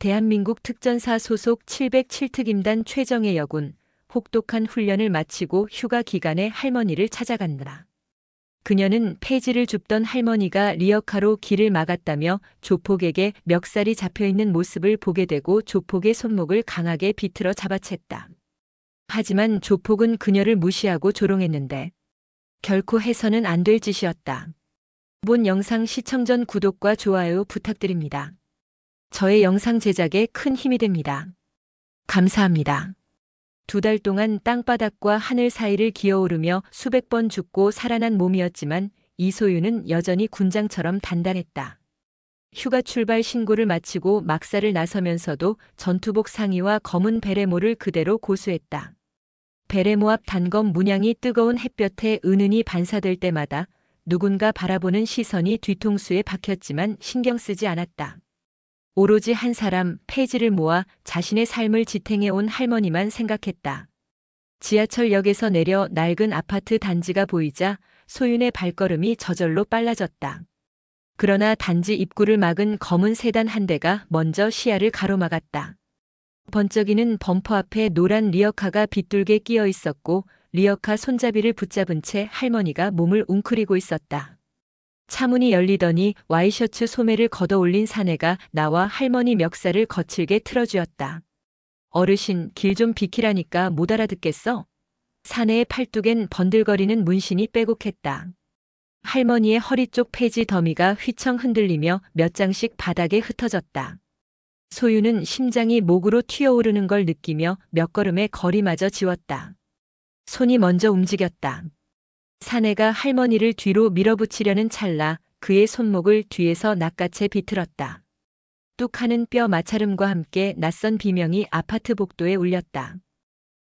대한민국 특전사 소속 707특임단 최정예 여군, 혹독한 훈련을 마치고 휴가 기간에 할머니를 찾아간다. 그녀는 폐지를 줍던 할머니가 리어카로 길을 막았다며 조폭에게 멱살이 잡혀있는 모습을 보게 되고 조폭의 손목을 강하게 비틀어 잡아챘다. 하지만 조폭은 그녀를 무시하고 조롱했는데 결코 해서는 안 될 짓이었다. 본 영상 시청 전 구독과 좋아요 부탁드립니다. 저의 영상 제작에 큰 힘이 됩니다. 감사합니다. 2달 동안 땅바닥과 하늘 사이를 기어오르며 수백 번 죽고 살아난 몸이었지만 이소유는 여전히 군장처럼 단단했다. 휴가 출발 신고를 마치고 막사를 나서면서도 전투복 상의와 검은 베레모를 그대로 고수했다. 베레모 앞 단검 문양이 뜨거운 햇볕에 은은히 반사될 때마다 누군가 바라보는 시선이 뒤통수에 박혔지만 신경 쓰지 않았다. 오로지 한 사람, 폐지를 모아 자신의 삶을 지탱해 온 할머니만 생각했다. 지하철역에서 내려 낡은 아파트 단지가 보이자 소윤의 발걸음이 저절로 빨라졌다. 그러나 단지 입구를 막은 검은 세단 한 대가 먼저 시야를 가로막았다. 번쩍이는 범퍼 앞에 노란 리어카가 빗둘게 끼어 있었고 리어카 손잡이를 붙잡은 채 할머니가 몸을 웅크리고 있었다. 차문이 열리더니 와이셔츠 소매를 걷어 올린 사내가 나와 할머니 멱살을 거칠게 틀어주었다. 어르신, 길 좀 비키라니까 못 알아듣겠어? 사내의 팔뚝엔 번들거리는 문신이 빼곡했다. 할머니의 허리 쪽 폐지 더미가 휘청 흔들리며 몇 장씩 바닥에 흩어졌다. 소유는 심장이 목으로 튀어오르는 걸 느끼며 몇 걸음의 거리마저 지웠다. 손이 먼저 움직였다. 사내가 할머니를 뒤로 밀어붙이려는 찰나 그의 손목을 뒤에서 낚아채 비틀었다. 뚝 하는 뼈 마찰음과 함께 낯선 비명이 아파트 복도에 울렸다.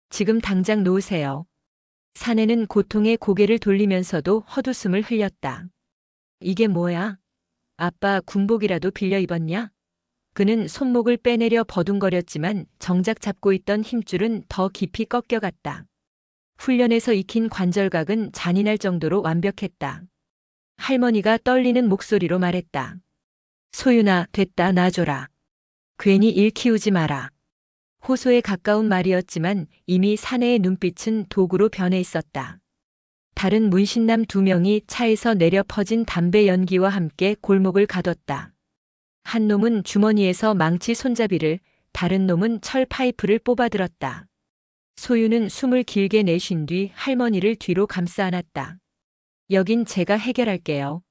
지금 당장 놓으세요. 사내는 고통에 고개를 돌리면서도 헛웃음을 흘렸다. 이게 뭐야? 아빠 군복이라도 빌려 입었냐? 그는 손목을 빼내려 버둥거렸지만 정작 잡고 있던 힘줄은 더 깊이 꺾여갔다. 훈련에서 익힌 관절각은 잔인할 정도로 완벽했다. 할머니가 떨리는 목소리로 말했다. 소윤아, 됐다, 놔줘라. 괜히 일 키우지 마라. 호소에 가까운 말이었지만 이미 사내의 눈빛은 도구로 변해 있었다. 다른 문신남 2명이 차에서 내려 퍼진 담배 연기와 함께 골목을 가뒀다. 한 놈은 주머니에서 망치 손잡이를, 다른 놈은 철 파이프를 뽑아들었다. 소유는 숨을 길게 내쉰 뒤 할머니를 뒤로 감싸 안았다. 여긴 제가 해결할게요.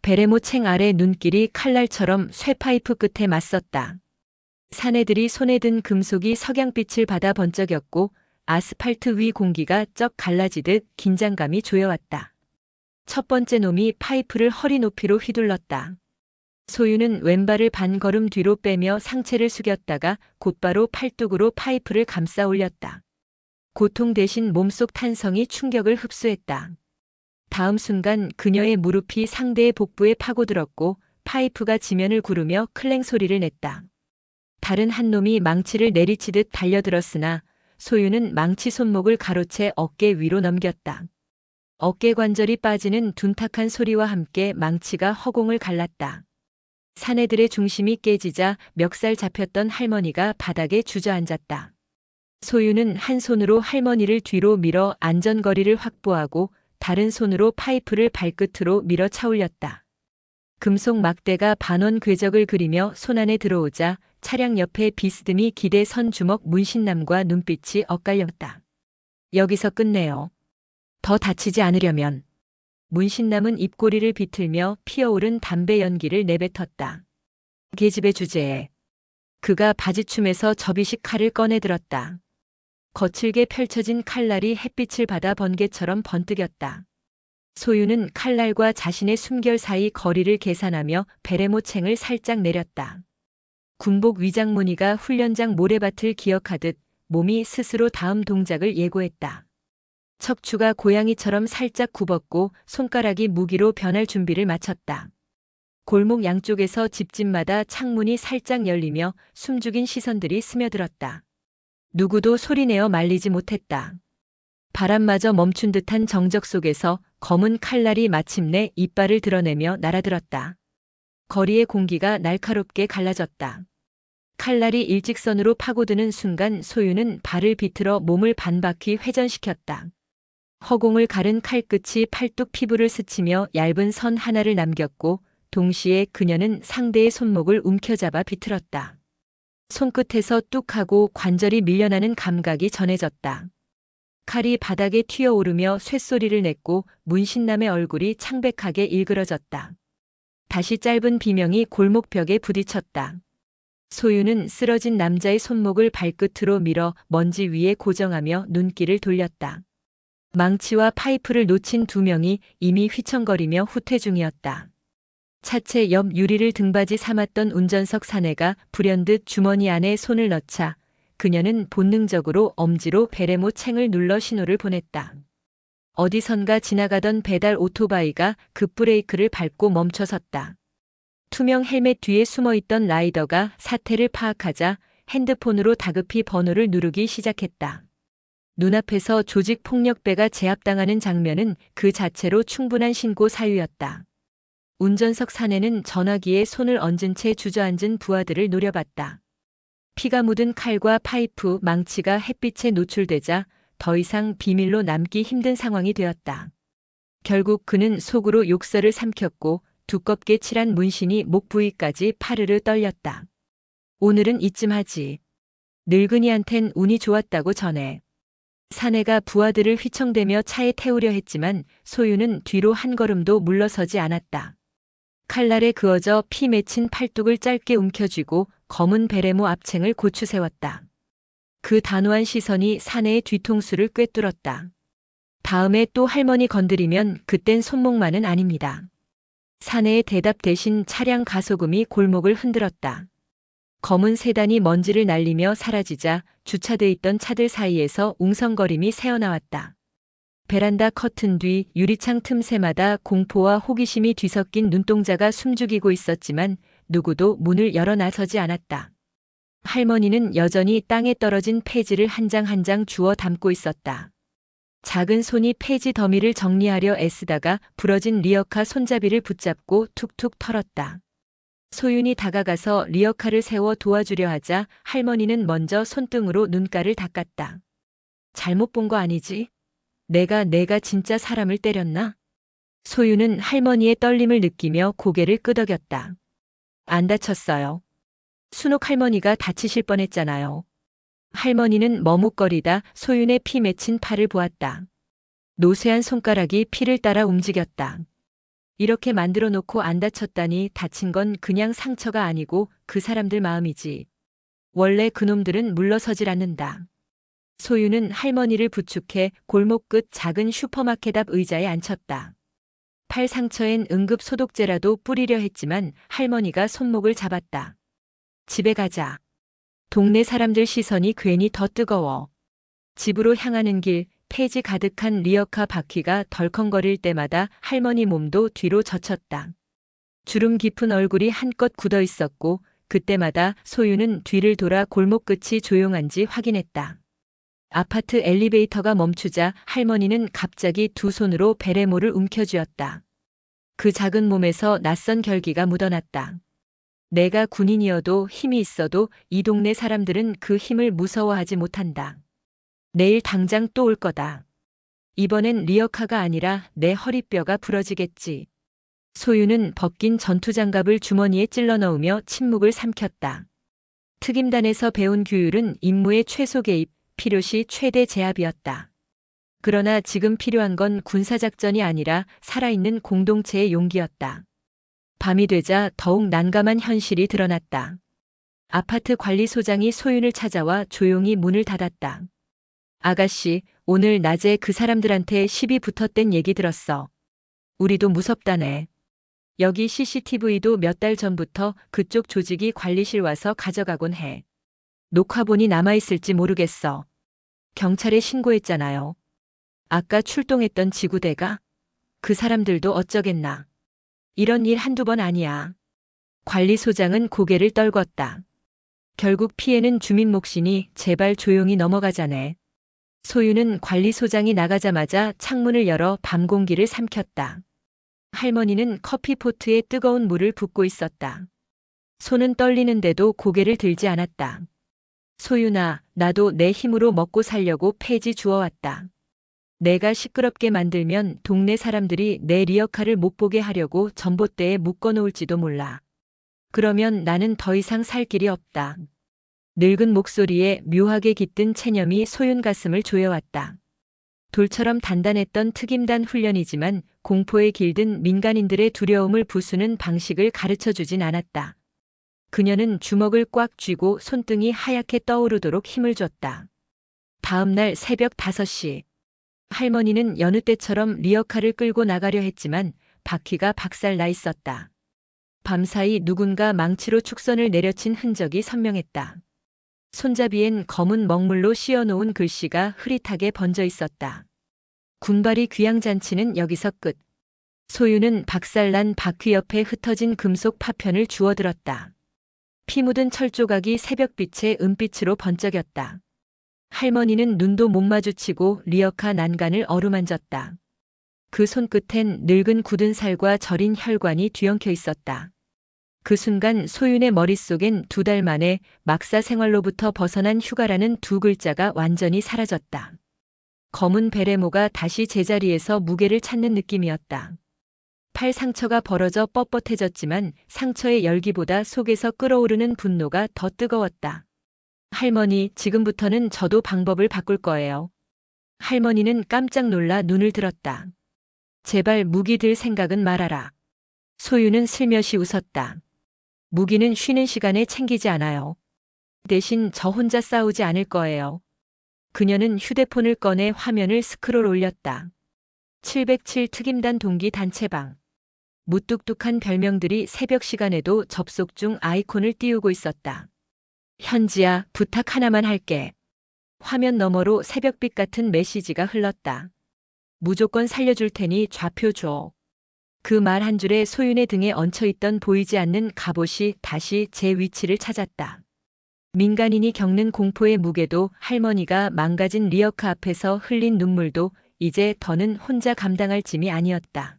베레모 챙 아래 눈길이 칼날처럼 쇠파이프 끝에 맞섰다. 사내들이 손에 든 금속이 석양빛을 받아 번쩍였고 아스팔트 위 공기가 쩍 갈라지듯 긴장감이 조여왔다. 첫 번째 놈이 파이프를 허리 높이로 휘둘렀다. 소유는 왼발을 반 걸음 뒤로 빼며 상체를 숙였다가 곧바로 팔뚝으로 파이프를 감싸 올렸다. 고통 대신 몸속 탄성이 충격을 흡수했다. 다음 순간 그녀의 무릎이 상대의 복부에 파고들었고 파이프가 지면을 구르며 클랭 소리를 냈다. 다른 한 놈이 망치를 내리치듯 달려들었으나 소유는 망치 손목을 가로채 어깨 위로 넘겼다. 어깨 관절이 빠지는 둔탁한 소리와 함께 망치가 허공을 갈랐다. 사내들의 중심이 깨지자 멱살 잡혔던 할머니가 바닥에 주저앉았다. 소유는 한 손으로 할머니를 뒤로 밀어 안전거리를 확보하고 다른 손으로 파이프를 발끝으로 밀어 차올렸다. 금속 막대가 반원 궤적을 그리며 손안에 들어오자 차량 옆에 비스듬히 기대 선 주먹 문신남과 눈빛이 엇갈렸다. 여기서 끝내요. 더 다치지 않으려면. 문신남은 입꼬리를 비틀며 피어오른 담배 연기를 내뱉었다. 계집애 주제에. 그가 바지춤에서 접이식 칼을 꺼내들었다. 거칠게 펼쳐진 칼날이 햇빛을 받아 번개처럼 번뜩였다. 소유는 칼날과 자신의 숨결 사이 거리를 계산하며 베레모 챙을 살짝 내렸다. 군복 위장 무늬가 훈련장 모래밭을 기억하듯 몸이 스스로 다음 동작을 예고했다. 척추가 고양이처럼 살짝 굽었고 손가락이 무기로 변할 준비를 마쳤다. 골목 양쪽에서 집집마다 창문이 살짝 열리며 숨죽인 시선들이 스며들었다. 누구도 소리내어 말리지 못했다. 바람마저 멈춘 듯한 정적 속에서 검은 칼날이 마침내 이빨을 드러내며 날아들었다. 거리의 공기가 날카롭게 갈라졌다. 칼날이 일직선으로 파고드는 순간 소유는 발을 비틀어 몸을 반바퀴 회전시켰다. 허공을 가른 칼끝이 팔뚝 피부를 스치며 얇은 선 하나를 남겼고 동시에 그녀는 상대의 손목을 움켜잡아 비틀었다. 손끝에서 뚝하고 관절이 밀려나는 감각이 전해졌다. 칼이 바닥에 튀어오르며 쇳소리를 냈고 문신남의 얼굴이 창백하게 일그러졌다. 다시 짧은 비명이 골목벽에 부딪혔다. 소유는 쓰러진 남자의 손목을 발끝으로 밀어 먼지 위에 고정하며 눈길을 돌렸다. 망치와 파이프를 놓친 두 명이 이미 휘청거리며 후퇴 중이었다. 차체 옆 유리를 등받이 삼았던 운전석 사내가 불현듯 주머니 안에 손을 넣자 그녀는 본능적으로 엄지로 베레모 챙을 눌러 신호를 보냈다. 어디선가 지나가던 배달 오토바이가 급브레이크를 밟고 멈춰섰다. 투명 헬멧 뒤에 숨어있던 라이더가 사태를 파악하자 핸드폰으로 다급히 번호를 누르기 시작했다. 눈앞에서 조직폭력배가 제압당하는 장면은 그 자체로 충분한 신고 사유였다. 운전석 사내는 전화기에 손을 얹은 채 주저앉은 부하들을 노려봤다. 피가 묻은 칼과 파이프, 망치가 햇빛에 노출되자 더 이상 비밀로 남기 힘든 상황이 되었다. 결국 그는 속으로 욕설을 삼켰고 두껍게 칠한 문신이 목 부위까지 파르르 떨렸다. 오늘은 이쯤 하지. 늙은이한텐 운이 좋았다고 전해. 사내가 부하들을 휘청대며 차에 태우려 했지만 소유는 뒤로 한 걸음도 물러서지 않았다. 칼날에 그어져 피 맺힌 팔뚝을 짧게 움켜쥐고 검은 베레모 앞챙을 고추 세웠다. 그 단호한 시선이 사내의 뒤통수를 꿰뚫었다. 다음에 또 할머니 건드리면 그땐 손목만은 아닙니다. 사내의 대답 대신 차량 가소금이 골목을 흔들었다. 검은 세단이 먼지를 날리며 사라지자 주차돼 있던 차들 사이에서 웅성거림이 새어나왔다. 베란다 커튼 뒤 유리창 틈새마다 공포와 호기심이 뒤섞인 눈동자가 숨죽이고 있었지만 누구도 문을 열어 나서지 않았다. 할머니는 여전히 땅에 떨어진 폐지를 한 장 한 장 주워 담고 있었다. 작은 손이 폐지 더미를 정리하려 애쓰다가 부러진 리어카 손잡이를 붙잡고 툭툭 털었다. 소윤이 다가가서 리어카를 세워 도와주려 하자 할머니는 먼저 손등으로 눈가를 닦았다. 잘못 본 거 아니지? 내가 진짜 사람을 때렸나? 소윤은 할머니의 떨림을 느끼며 고개를 끄덕였다. 안 다쳤어요. 순옥 할머니가 다치실 뻔했잖아요. 할머니는 머뭇거리다 소윤의 피 맺힌 팔을 보았다. 노쇠한 손가락이 피를 따라 움직였다. 이렇게 만들어 놓고 안 다쳤다니 다친 건 그냥 상처가 아니고 그 사람들 마음이지. 원래 그놈들은 물러서질 않는다. 소유는 할머니를 부축해 골목 끝 작은 슈퍼마켓 앞 의자에 앉혔다. 팔 상처엔 응급 소독제라도 뿌리려 했지만 할머니가 손목을 잡았다. 집에 가자. 동네 사람들 시선이 괜히 더 뜨거워. 집으로 향하는 길, 폐지 가득한 리어카 바퀴가 덜컹거릴 때마다 할머니 몸도 뒤로 젖혔다. 주름 깊은 얼굴이 한껏 굳어 있었고 그때마다 소유는 뒤를 돌아 골목 끝이 조용한지 확인했다. 아파트 엘리베이터가 멈추자 할머니는 갑자기 두 손으로 베레모를 움켜쥐었다. 그 작은 몸에서 낯선 결기가 묻어났다. 내가 군인이어도 힘이 있어도 이 동네 사람들은 그 힘을 무서워하지 못한다. 내일 당장 또 올 거다. 이번엔 리어카가 아니라 내 허리뼈가 부러지겠지. 소유는 벗긴 전투장갑을 주머니에 찔러 넣으며 침묵을 삼켰다. 특임단에서 배운 규율은 임무의 최소 개입, 필요시 최대 제압이었다. 그러나 지금 필요한 건 군사작전이 아니라 살아있는 공동체의 용기였다. 밤이 되자 더욱 난감한 현실이 드러났다. 아파트 관리소장이 소윤을 찾아와 조용히 문을 닫았다. 아가씨, 오늘 낮에 그 사람들한테 시비 붙었댄 얘기 들었어. 우리도 무섭다네. 여기 CCTV도 몇 달 전부터 그쪽 조직이 관리실 와서 가져가곤 해. 녹화본이 남아있을지 모르겠어. 경찰에 신고했잖아요. 아까 출동했던 지구대가? 그 사람들도 어쩌겠나. 이런 일 한두 번 아니야. 관리소장은 고개를 떨궜다. 결국 피해는 주민 몫이니 제발 조용히 넘어가자네. 소유는 관리소장이 나가자마자 창문을 열어 밤 공기를 삼켰다. 할머니는 커피포트에 뜨거운 물을 붓고 있었다. 손은 떨리는데도 고개를 들지 않았다. 소윤아, 나도 내 힘으로 먹고 살려고 폐지 주워왔다. 내가 시끄럽게 만들면 동네 사람들이 내 리어카를 못 보게 하려고 전봇대에 묶어놓을지도 몰라. 그러면 나는 더 이상 살 길이 없다. 늙은 목소리에 묘하게 깃든 체념이 소윤 가슴을 조여왔다. 돌처럼 단단했던 특임단 훈련이지만 공포에 길든 민간인들의 두려움을 부수는 방식을 가르쳐 주진 않았다. 그녀는 주먹을 꽉 쥐고 손등이 하얗게 떠오르도록 힘을 줬다. 다음 날 새벽 5시. 할머니는 여느 때처럼 리어카를 끌고 나가려 했지만 바퀴가 박살 나 있었다. 밤사이 누군가 망치로 축선을 내려친 흔적이 선명했다. 손잡이엔 검은 먹물로 씌어놓은 글씨가 흐릿하게 번져 있었다. 군발이 귀양잔치는 여기서 끝. 소유는 박살난 바퀴 옆에 흩어진 금속 파편을 주워들었다. 피 묻은 철조각이 새벽빛에 은빛으로 번쩍였다. 할머니는 눈도 못 마주치고 리어카 난간을 어루만졌다. 그 손끝엔 늙은 굳은 살과 저린 혈관이 뒤엉켜 있었다. 그 순간 소윤의 머릿속엔 2달 만에 막사 생활로부터 벗어난 휴가라는 2글자가 완전히 사라졌다. 검은 베레모가 다시 제자리에서 무게를 찾는 느낌이었다. 팔 상처가 벌어져 뻣뻣해졌지만 상처의 열기보다 속에서 끓어오르는 분노가 더 뜨거웠다. 할머니, 지금부터는 저도 방법을 바꿀 거예요. 할머니는 깜짝 놀라 눈을 들었다. 제발 무기 들 생각은 말아라. 소유는 슬며시 웃었다. 무기는 쉬는 시간에 챙기지 않아요. 대신 저 혼자 싸우지 않을 거예요. 그녀는 휴대폰을 꺼내 화면을 스크롤 올렸다. 707 특임단 동기 단체방. 무뚝뚝한 별명들이 새벽 시간에도 접속 중 아이콘을 띄우고 있었다. 현지야, 부탁 하나만 할게. 화면 너머로 새벽빛 같은 메시지가 흘렀다. 무조건 살려줄 테니 좌표 줘. 그 말 한 줄에 소윤의 등에 얹혀있던 보이지 않는 갑옷이 다시 제 위치를 찾았다. 민간인이 겪는 공포의 무게도 할머니가 망가진 리어카 앞에서 흘린 눈물도 이제 더는 혼자 감당할 짐이 아니었다.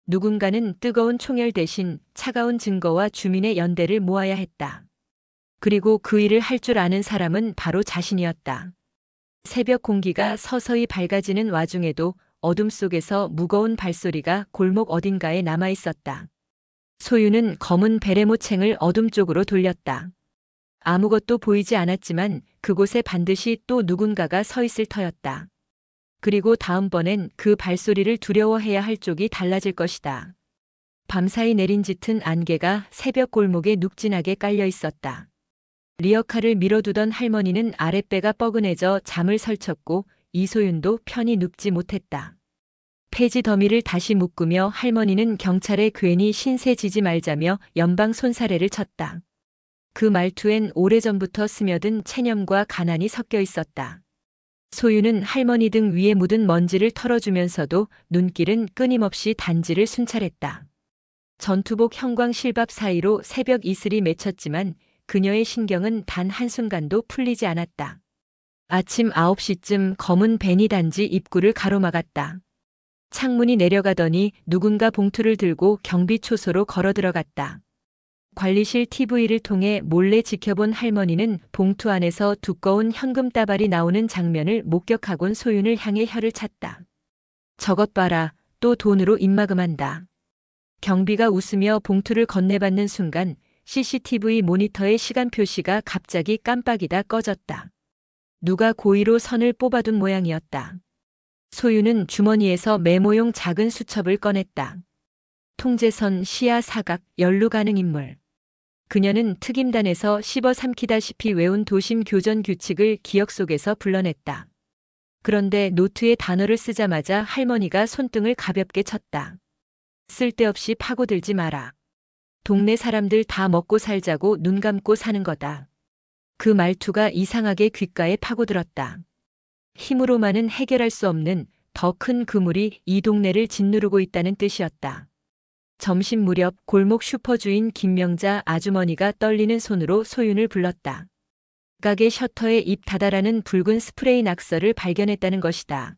누군가는 뜨거운 총열 대신 차가운 증거와 주민의 연대를 모아야 했다. 그리고 그 일을 할 줄 아는 사람은 바로 자신이었다. 새벽 공기가 서서히 밝아지는 와중에도 어둠 속에서 무거운 발소리가 골목 어딘가에 남아 있었다. 소유는 검은 베레모챙을 어둠 쪽으로 돌렸다. 아무것도 보이지 않았지만 그곳에 반드시 또 누군가가 서 있을 터였다. 그리고 다음번엔 그 발소리를 두려워해야 할 쪽이 달라질 것이다. 밤사이 내린 짙은 안개가 새벽 골목에 눅진하게 깔려 있었다. 리어카를 밀어두던 할머니는 아랫배가 뻐근해져 잠을 설쳤고 이소윤도 편히 눕지 못했다. 폐지 더미를 다시 묶으며 할머니는 경찰에 괜히 신세 지지 말자며 연방 손사래를 쳤다. 그 말투엔 오래전부터 스며든 체념과 가난이 섞여 있었다. 소유는 할머니 등 위에 묻은 먼지를 털어주면서도 눈길은 끊임없이 단지를 순찰했다. 전투복 형광 실밥 사이로 새벽 이슬이 맺혔지만 그녀의 신경은 단 한순간도 풀리지 않았다. 아침 9시쯤 검은 벤이 단지 입구를 가로막았다. 창문이 내려가더니 누군가 봉투를 들고 경비 초소로 걸어 들어갔다. 관리실 TV를 통해 몰래 지켜본 할머니는 봉투 안에서 두꺼운 현금 따발이 나오는 장면을 목격하곤 소윤을 향해 혀를 찼다. 저것 봐라, 또 돈으로 입마금한다. 경비가 웃으며 봉투를 건네받는 순간 CCTV 모니터의 시간 표시가 갑자기 깜빡이다 꺼졌다. 누가 고의로 선을 뽑아둔 모양이었다. 소유는 주머니에서 메모용 작은 수첩을 꺼냈다. 통제선, 시야, 사각, 연루 가능 인물. 그녀는 특임단에서 씹어 삼키다시피 외운 도심 교전 규칙을 기억 속에서 불러냈다. 그런데 노트에 단어를 쓰자마자 할머니가 손등을 가볍게 쳤다. 쓸데없이 파고들지 마라. 동네 사람들 다 먹고 살자고 눈 감고 사는 거다. 그 말투가 이상하게 귓가에 파고들었다. 힘으로만은 해결할 수 없는 더 큰 그물이 이 동네를 짓누르고 있다는 뜻이었다. 점심 무렵 골목 슈퍼주인 김명자 아주머니가 떨리는 손으로 소윤을 불렀다. 가게 셔터에 입 닫아라는 붉은 스프레이 낙서를 발견했다는 것이다.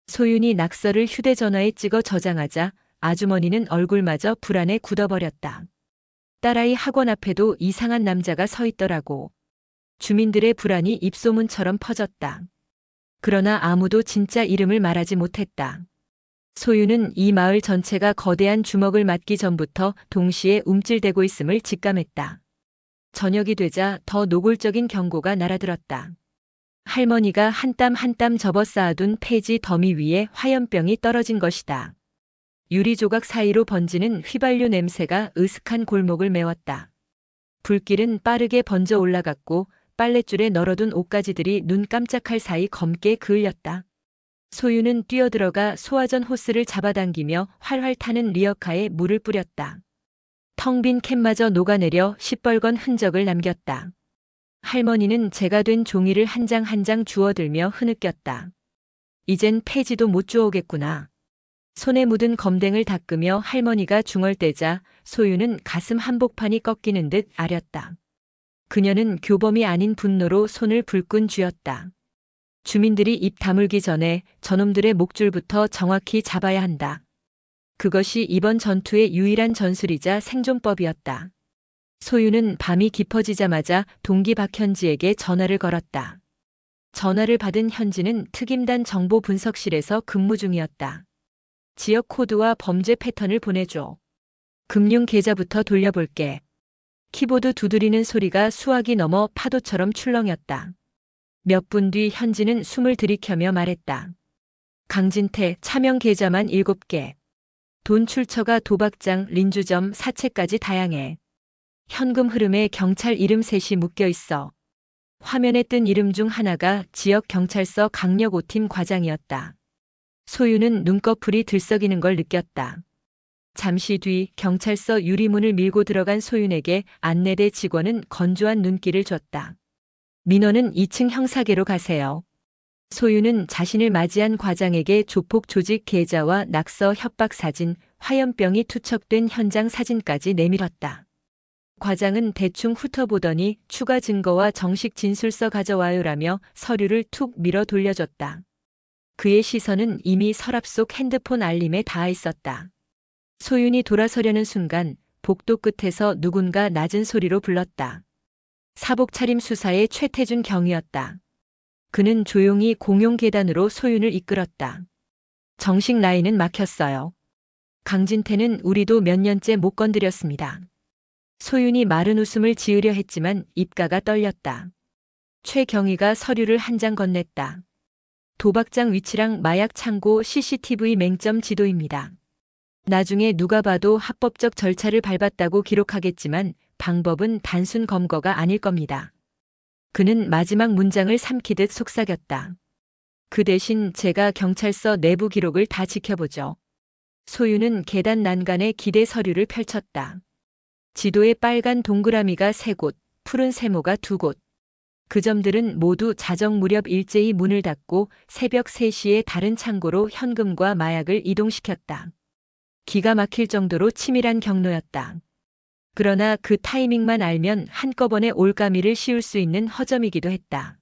소윤이 낙서를 휴대전화에 찍어 저장하자 아주머니는 얼굴마저 불안에 굳어버렸다. 딸아이 학원 앞에도 이상한 남자가 서 있더라고. 주민들의 불안이 입소문처럼 퍼졌다. 그러나 아무도 진짜 이름을 말하지 못했다. 소유는 이 마을 전체가 거대한 주먹을 맞기 전부터 동시에 움찔대고 있음을 직감했다. 저녁이 되자 더 노골적인 경고가 날아들었다. 할머니가 한 땀 한 땀 접어 쌓아둔 폐지 더미 위에 화염병이 떨어진 것이다. 유리 조각 사이로 번지는 휘발유 냄새가 으슥한 골목을 메웠다. 불길은 빠르게 번져 올라갔고 빨랫줄에 널어둔 옷가지들이 눈 깜짝할 사이 검게 그을렸다. 소유는 뛰어들어가 소화전 호스를 잡아당기며 활활 타는 리어카에 물을 뿌렸다. 텅 빈 캔마저 녹아내려 시뻘건 흔적을 남겼다. 할머니는 재가 된 종이를 한 장 한 장 주워들며 흐느꼈다. 이젠 폐지도 못 주워오겠구나. 손에 묻은 검댕을 닦으며 할머니가 중얼대자 소유는 가슴 한복판이 꺾이는 듯 아렸다. 그녀는 교범이 아닌 분노로 손을 불끈 쥐었다. 주민들이 입 다물기 전에 저놈들의 목줄부터 정확히 잡아야 한다. 그것이 이번 전투의 유일한 전술이자 생존법이었다. 소유는 밤이 깊어지자마자 동기 박현지에게 전화를 걸었다. 전화를 받은 현지는 특임단 정보분석실에서 근무 중이었다. 지역 코드와 범죄 패턴을 보내줘. 금융 계좌부터 돌려볼게. 키보드 두드리는 소리가 수화기 넘어 파도처럼 출렁였다. 몇 분 뒤 현지는 숨을 들이켜며 말했다. 강진태 차명 계좌만 7개. 돈 출처가 도박장, 린주점, 사채까지 다양해. 현금 흐름에 경찰 이름 셋이 묶여 있어. 화면에 뜬 이름 중 하나가 지역 경찰서 강력 5팀 과장이었다. 소유는 눈꺼풀이 들썩이는 걸 느꼈다. 잠시 뒤 경찰서 유리문을 밀고 들어간 소윤에게 안내대 직원은 건조한 눈길을 줬다. 민원은 2층 형사계로 가세요. 소유는 자신을 맞이한 과장에게 조폭 조직 계좌와 낙서 협박 사진, 화염병이 투척된 현장 사진까지 내밀었다. 과장은 대충 훑어보더니 추가 증거와 정식 진술서 가져와요라며 서류를 툭 밀어 돌려줬다. 그의 시선은 이미 서랍 속 핸드폰 알림에 닿아 있었다. 소윤이 돌아서려는 순간 복도 끝에서 누군가 낮은 소리로 불렀다. 사복 차림 수사의 최태준 경위였다. 그는 조용히 공용 계단으로 소윤을 이끌었다. 정식 라인은 막혔어요. 강진태는 우리도 몇 년째 못 건드렸습니다. 소윤이 마른 웃음을 지으려 했지만 입가가 떨렸다. 최경희가 서류를 한 장 건넸다. 도박장 위치랑 마약 창고 CCTV 맹점 지도입니다. 나중에 누가 봐도 합법적 절차를 밟았다고 기록하겠지만 방법은 단순 검거가 아닐 겁니다. 그는 마지막 문장을 삼키듯 속삭였다. 그 대신 제가 경찰서 내부 기록을 다 지켜보죠. 소유는 계단 난간에 기대 서류를 펼쳤다. 지도에 빨간 동그라미가 3곳, 푸른 세모가 2곳. 그 점들은 모두 자정 무렵 일제히 문을 닫고 새벽 3시에 다른 창고로 현금과 마약을 이동시켰다. 기가 막힐 정도로 치밀한 경로였다. 그러나 그 타이밍만 알면 한꺼번에 올가미를 씌울 수 있는 허점이기도 했다.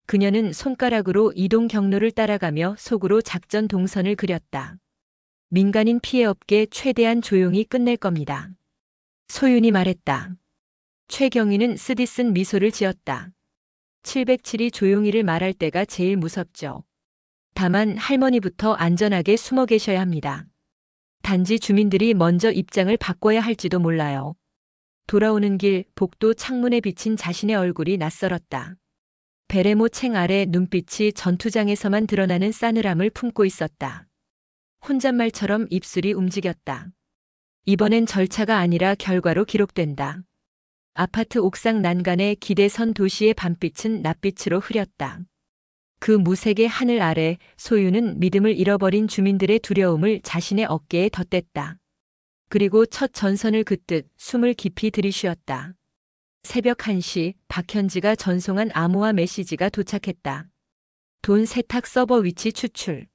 그녀는 손가락으로 이동 경로를 따라가며 속으로 작전 동선을 그렸다. 민간인 피해 없게 최대한 조용히 끝낼 겁니다. 소윤이 말했다. 최경희는 쓰디쓴 미소를 지었다. 707이 조용히를 말할 때가 제일 무섭죠. 다만 할머니부터 안전하게 숨어 계셔야 합니다. 단지 주민들이 먼저 입장을 바꿔야 할지도 몰라요. 돌아오는 길 복도 창문에 비친 자신의 얼굴이 낯설었다. 베레모 챙 아래 눈빛이 전투장에서만 드러나는 싸늘함을 품고 있었다. 혼잣말처럼 입술이 움직였다. 이번엔 절차가 아니라 결과로 기록된다. 아파트 옥상 난간에 기대선 도시의 밤빛은 낯빛으로 흐렸다. 그 무색의 하늘 아래 소유는 믿음을 잃어버린 주민들의 두려움을 자신의 어깨에 덧댔다. 그리고 첫 전선을 긋듯 숨을 깊이 들이쉬었다. 새벽 1시 박현지가 전송한 암호화 메시지가 도착했다. 돈 세탁 서버 위치 추출.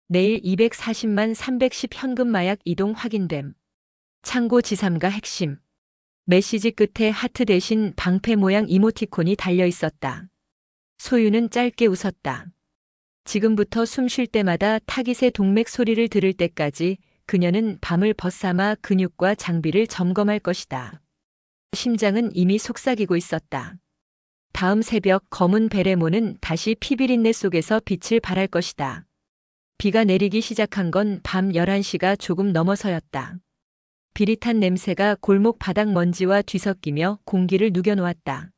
내일 240만 310 현금 마약 이동 확인됨. 창고 지삼가 핵심. 메시지 끝에 하트 대신 방패 모양 이모티콘이 달려 있었다. 소유는 짧게 웃었다. 지금부터 숨 쉴 때마다 타깃의 동맥 소리를 들을 때까지 그녀는 밤을 벗삼아 근육과 장비를 점검할 것이다. 심장은 이미 속삭이고 있었다. 다음 새벽 검은 베레모는 다시 피비린내 속에서 빛을 발할 것이다. 비가 내리기 시작한 건 밤 11시가 조금 넘어서였다. 비릿한 냄새가 골목 바닥 먼지와 뒤섞이며 공기를 누겨놓았다.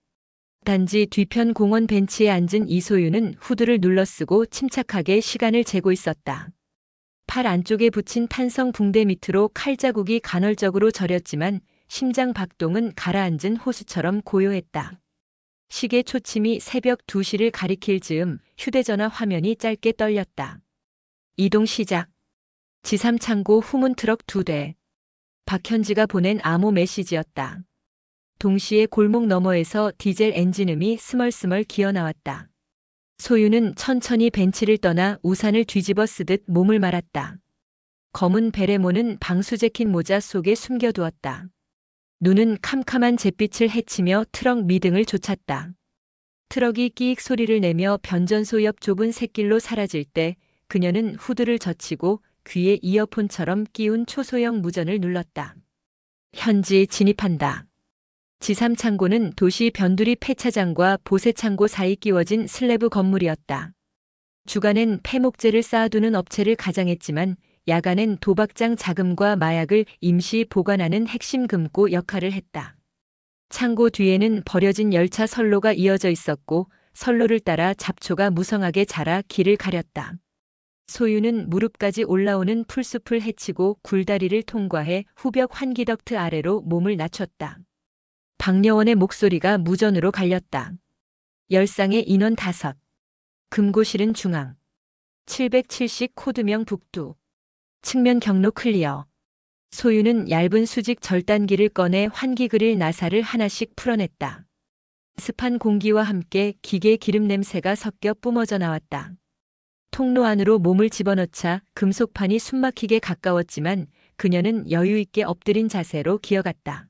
단지 뒤편 공원 벤치에 앉은 이소유는 후드를 눌러쓰고 침착하게 시간을 재고 있었다. 팔 안쪽에 붙인 탄성 붕대 밑으로 칼자국이 간헐적으로 저렸지만 심장 박동은 가라앉은 호수처럼 고요했다. 시계 초침이 새벽 2시를 가리킬 즈음 휴대전화 화면이 짧게 떨렸다. 이동 시작. 지삼창고 후문 트럭 2대. 박현지가 보낸 암호 메시지였다. 동시에 골목 너머에서 디젤 엔진음이 스멀스멀 기어나왔다. 소유는 천천히 벤치를 떠나 우산을 뒤집어 쓰듯 몸을 말았다. 검은 베레모는 방수 재킷 모자 속에 숨겨두었다. 눈은 캄캄한 잿빛을 헤치며 트럭 미등을 쫓았다. 트럭이 끼익 소리를 내며 변전소 옆 좁은 샛길로 사라질 때 그녀는 후드를 젖히고 귀에 이어폰처럼 끼운 초소형 무전을 눌렀다. 현지 진입한다. 지삼창고는 도시 변두리 폐차장과 보세창고 사이 끼워진 슬래브 건물이었다. 주간엔 폐목재를 쌓아두는 업체를 가장했지만 야간엔 도박장 자금과 마약을 임시 보관하는 핵심 금고 역할을 했다. 창고 뒤에는 버려진 열차 선로가 이어져 있었고 선로를 따라 잡초가 무성하게 자라 길을 가렸다. 소유는 무릎까지 올라오는 풀숲을 헤치고 굴다리를 통과해 후벽 환기덕트 아래로 몸을 낮췄다. 박여원의 목소리가 무전으로 갈렸다. 열상의 인원 5. 금고실은 중앙. 770 코드명 북두. 측면 경로 클리어. 소유는 얇은 수직 절단기를 꺼내 환기 그릴 나사를 하나씩 풀어냈다. 습한 공기와 함께 기계 기름 냄새가 섞여 뿜어져 나왔다. 통로 안으로 몸을 집어넣자 금속판이 숨막히게 가까웠지만 그녀는 여유 있게 엎드린 자세로 기어갔다.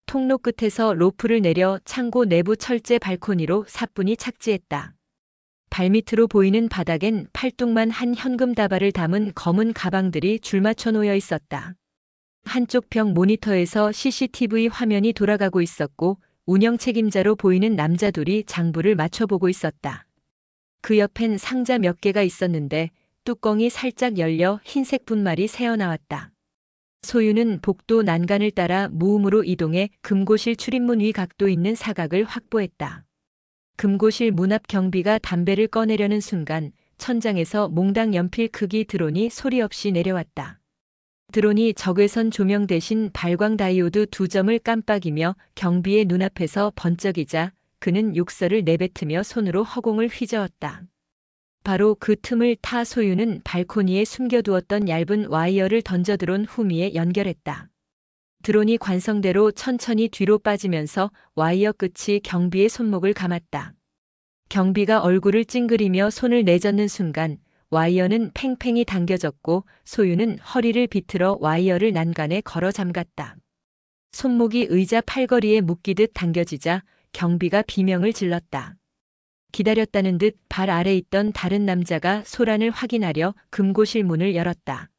통로 끝에서 로프를 내려 창고 내부 철제 발코니로 사뿐히 착지했다. 발밑으로 보이는 바닥엔 팔뚝만 한 현금 다발을 담은 검은 가방들이 줄맞춰 놓여 있었다. 한쪽 벽 모니터에서 CCTV 화면이 돌아가고 있었고 운영 책임자로 보이는 남자 둘이 장부를 맞춰보고 있었다. 그 옆엔 상자 몇 개가 있었는데 뚜껑이 살짝 열려 흰색 분말이 새어나왔다. 소유는 복도 난간을 따라 무음으로 이동해 금고실 출입문 위 각도 있는 사각을 확보했다. 금고실 문 앞 경비가 담배를 꺼내려는 순간 천장에서 몽당 연필 크기 드론이 소리 없이 내려왔다. 드론이 적외선 조명 대신 발광 다이오드 2점을 깜빡이며 경비의 눈앞에서 번쩍이자 그는 욕설을 내뱉으며 손으로 허공을 휘저었다. 바로 그 틈을 타 소유는 발코니에 숨겨두었던 얇은 와이어를 던져 드론 후미에 연결했다. 드론이 관성대로 천천히 뒤로 빠지면서 와이어 끝이 경비의 손목을 감았다. 경비가 얼굴을 찡그리며 손을 내젓는 순간 와이어는 팽팽히 당겨졌고 소유는 허리를 비틀어 와이어를 난간에 걸어 잠갔다. 손목이 의자 팔걸이에 묶이듯 당겨지자 경비가 비명을 질렀다. 기다렸다는 듯 발 아래 있던 다른 남자가 소란을 확인하려 금고실 문을 열었다.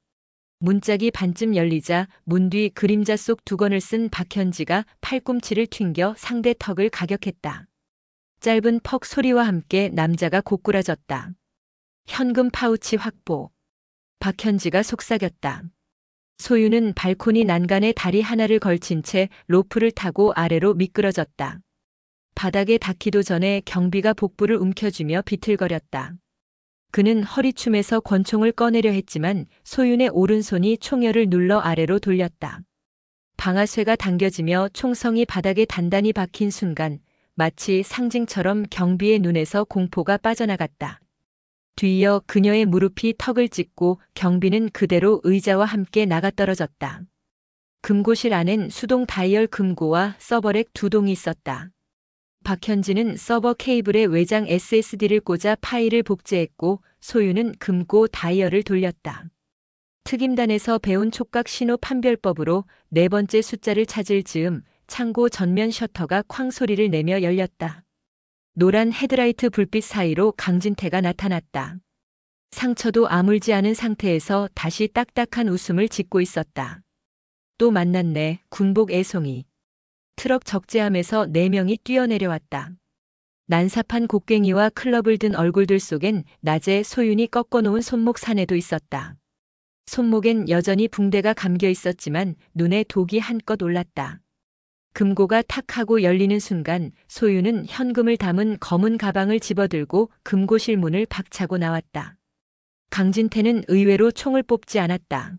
문짝이 반쯤 열리자 문 뒤 그림자 속 두건을 쓴 박현지가 팔꿈치를 튕겨 상대 턱을 가격했다. 짧은 퍽 소리와 함께 남자가 고꾸라졌다. 현금 파우치 확보. 박현지가 속삭였다. 소유는 발코니 난간에 다리 하나를 걸친 채 로프를 타고 아래로 미끄러졌다. 바닥에 닿기도 전에 경비가 복부를 움켜쥐며 비틀거렸다. 그는 허리춤에서 권총을 꺼내려 했지만 소윤의 오른손이 총열을 눌러 아래로 돌렸다. 방아쇠가 당겨지며 총성이 바닥에 단단히 박힌 순간 마치 상징처럼 경비의 눈에서 공포가 빠져나갔다. 뒤이어 그녀의 무릎이 턱을 찍고 경비는 그대로 의자와 함께 나가떨어졌다. 금고실 안엔 수동 다이얼 금고와 서버렉 2동이 있었다. 박현지는 서버 케이블에 외장 SSD를 꽂아 파일을 복제했고 소유는 금고 다이얼을 돌렸다. 특임단에서 배운 촉각 신호 판별법으로 4번째 숫자를 찾을 즈음 창고 전면 셔터가 쾅 소리를 내며 열렸다. 노란 헤드라이트 불빛 사이로 강진태가 나타났다. 상처도 아물지 않은 상태에서 다시 딱딱한 웃음을 짓고 있었다. 또 만났네, 군복 애송이. 트럭 적재함에서 4명이 뛰어내려왔다. 난삽한 곡괭이와 클럽을 든 얼굴들 속엔 낮에 소윤이 꺾어놓은 손목 사내도 있었다. 손목엔 여전히 붕대가 감겨 있었지만 눈에 독이 한껏 올랐다. 금고가 탁 하고 열리는 순간 소윤은 현금을 담은 검은 가방을 집어들고 금고실 문을 박차고 나왔다. 강진태는 의외로 총을 뽑지 않았다.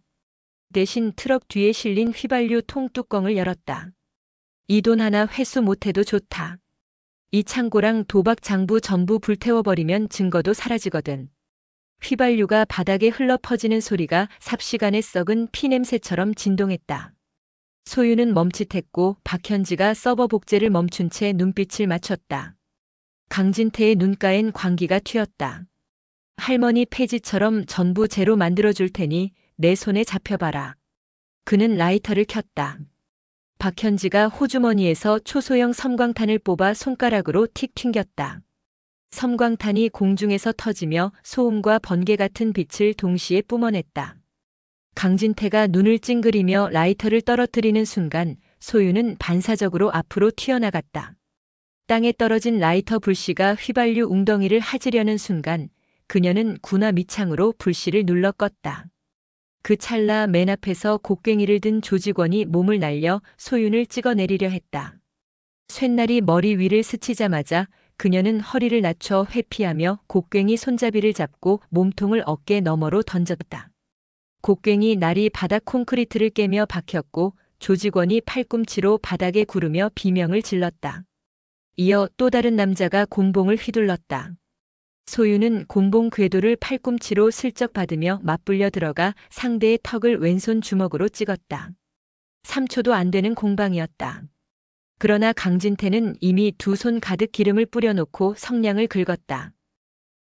대신 트럭 뒤에 실린 휘발유 통뚜껑을 열었다. 이 돈 하나 회수 못해도 좋다. 이 창고랑 도박 장부 전부 불태워버리면 증거도 사라지거든. 휘발유가 바닥에 흘러 퍼지는 소리가 삽시간에 썩은 피냄새처럼 진동했다. 소유는 멈칫했고 박현지가 서버 복제를 멈춘 채 눈빛을 맞췄다. 강진태의 눈가엔 광기가 튀었다. 할머니 폐지처럼 전부 재로 만들어줄 테니 내 손에 잡혀봐라. 그는 라이터를 켰다. 박현지가 호주머니에서 초소형 섬광탄을 뽑아 손가락으로 틱 튕겼다. 섬광탄이 공중에서 터지며 소음과 번개 같은 빛을 동시에 뿜어냈다. 강진태가 눈을 찡그리며 라이터를 떨어뜨리는 순간 소유는 반사적으로 앞으로 튀어나갔다. 땅에 떨어진 라이터 불씨가 휘발유 웅덩이를 하지려는 순간 그녀는 군화 밑창으로 불씨를 눌러 껐다. 그 찰나 맨 앞에서 곡괭이를 든 조직원이 몸을 날려 소윤을 찍어내리려 했다. 쇳날이 머리 위를 스치자마자 그녀는 허리를 낮춰 회피하며 곡괭이 손잡이를 잡고 몸통을 어깨 너머로 던졌다. 곡괭이 날이 바닥 콘크리트를 깨며 박혔고 조직원이 팔꿈치로 바닥에 구르며 비명을 질렀다. 이어 또 다른 남자가 곤봉을 휘둘렀다. 소유는 곤봉 궤도를 팔꿈치로 슬쩍 받으며 맞불려 들어가 상대의 턱을 왼손 주먹으로 찍었다. 3초도 안 되는 공방이었다. 그러나 강진태는 이미 두 손 가득 기름을 뿌려놓고 성냥을 긁었다.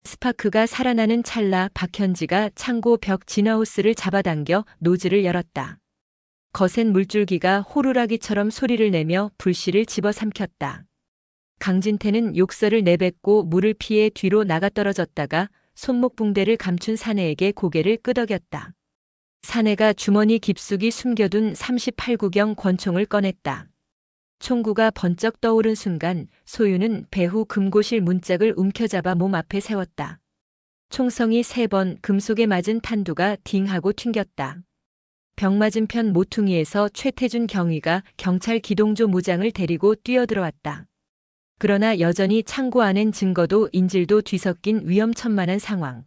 스파크가 살아나는 찰나 박현지가 창고 벽 진화호스를 잡아당겨 노즐을 열었다. 거센 물줄기가 호루라기처럼 소리를 내며 불씨를 집어삼켰다. 강진태는 욕설을 내뱉고 물을 피해 뒤로 나가떨어졌다가 손목 붕대를 감춘 사내에게 고개를 끄덕였다. 사내가 주머니 깊숙이 숨겨둔 38구경 권총을 꺼냈다. 총구가 번쩍 떠오른 순간 소유는 배후 금고실 문짝을 움켜잡아 몸 앞에 세웠다. 총성이 3번 금속에 맞은 탄두가 딩하고 튕겼다. 벽 맞은편 모퉁이에서 최태준 경위가 경찰 기동조 무장을 데리고 뛰어들어왔다. 그러나 여전히 창고 안엔 증거도 인질도 뒤섞인 위험천만한 상황.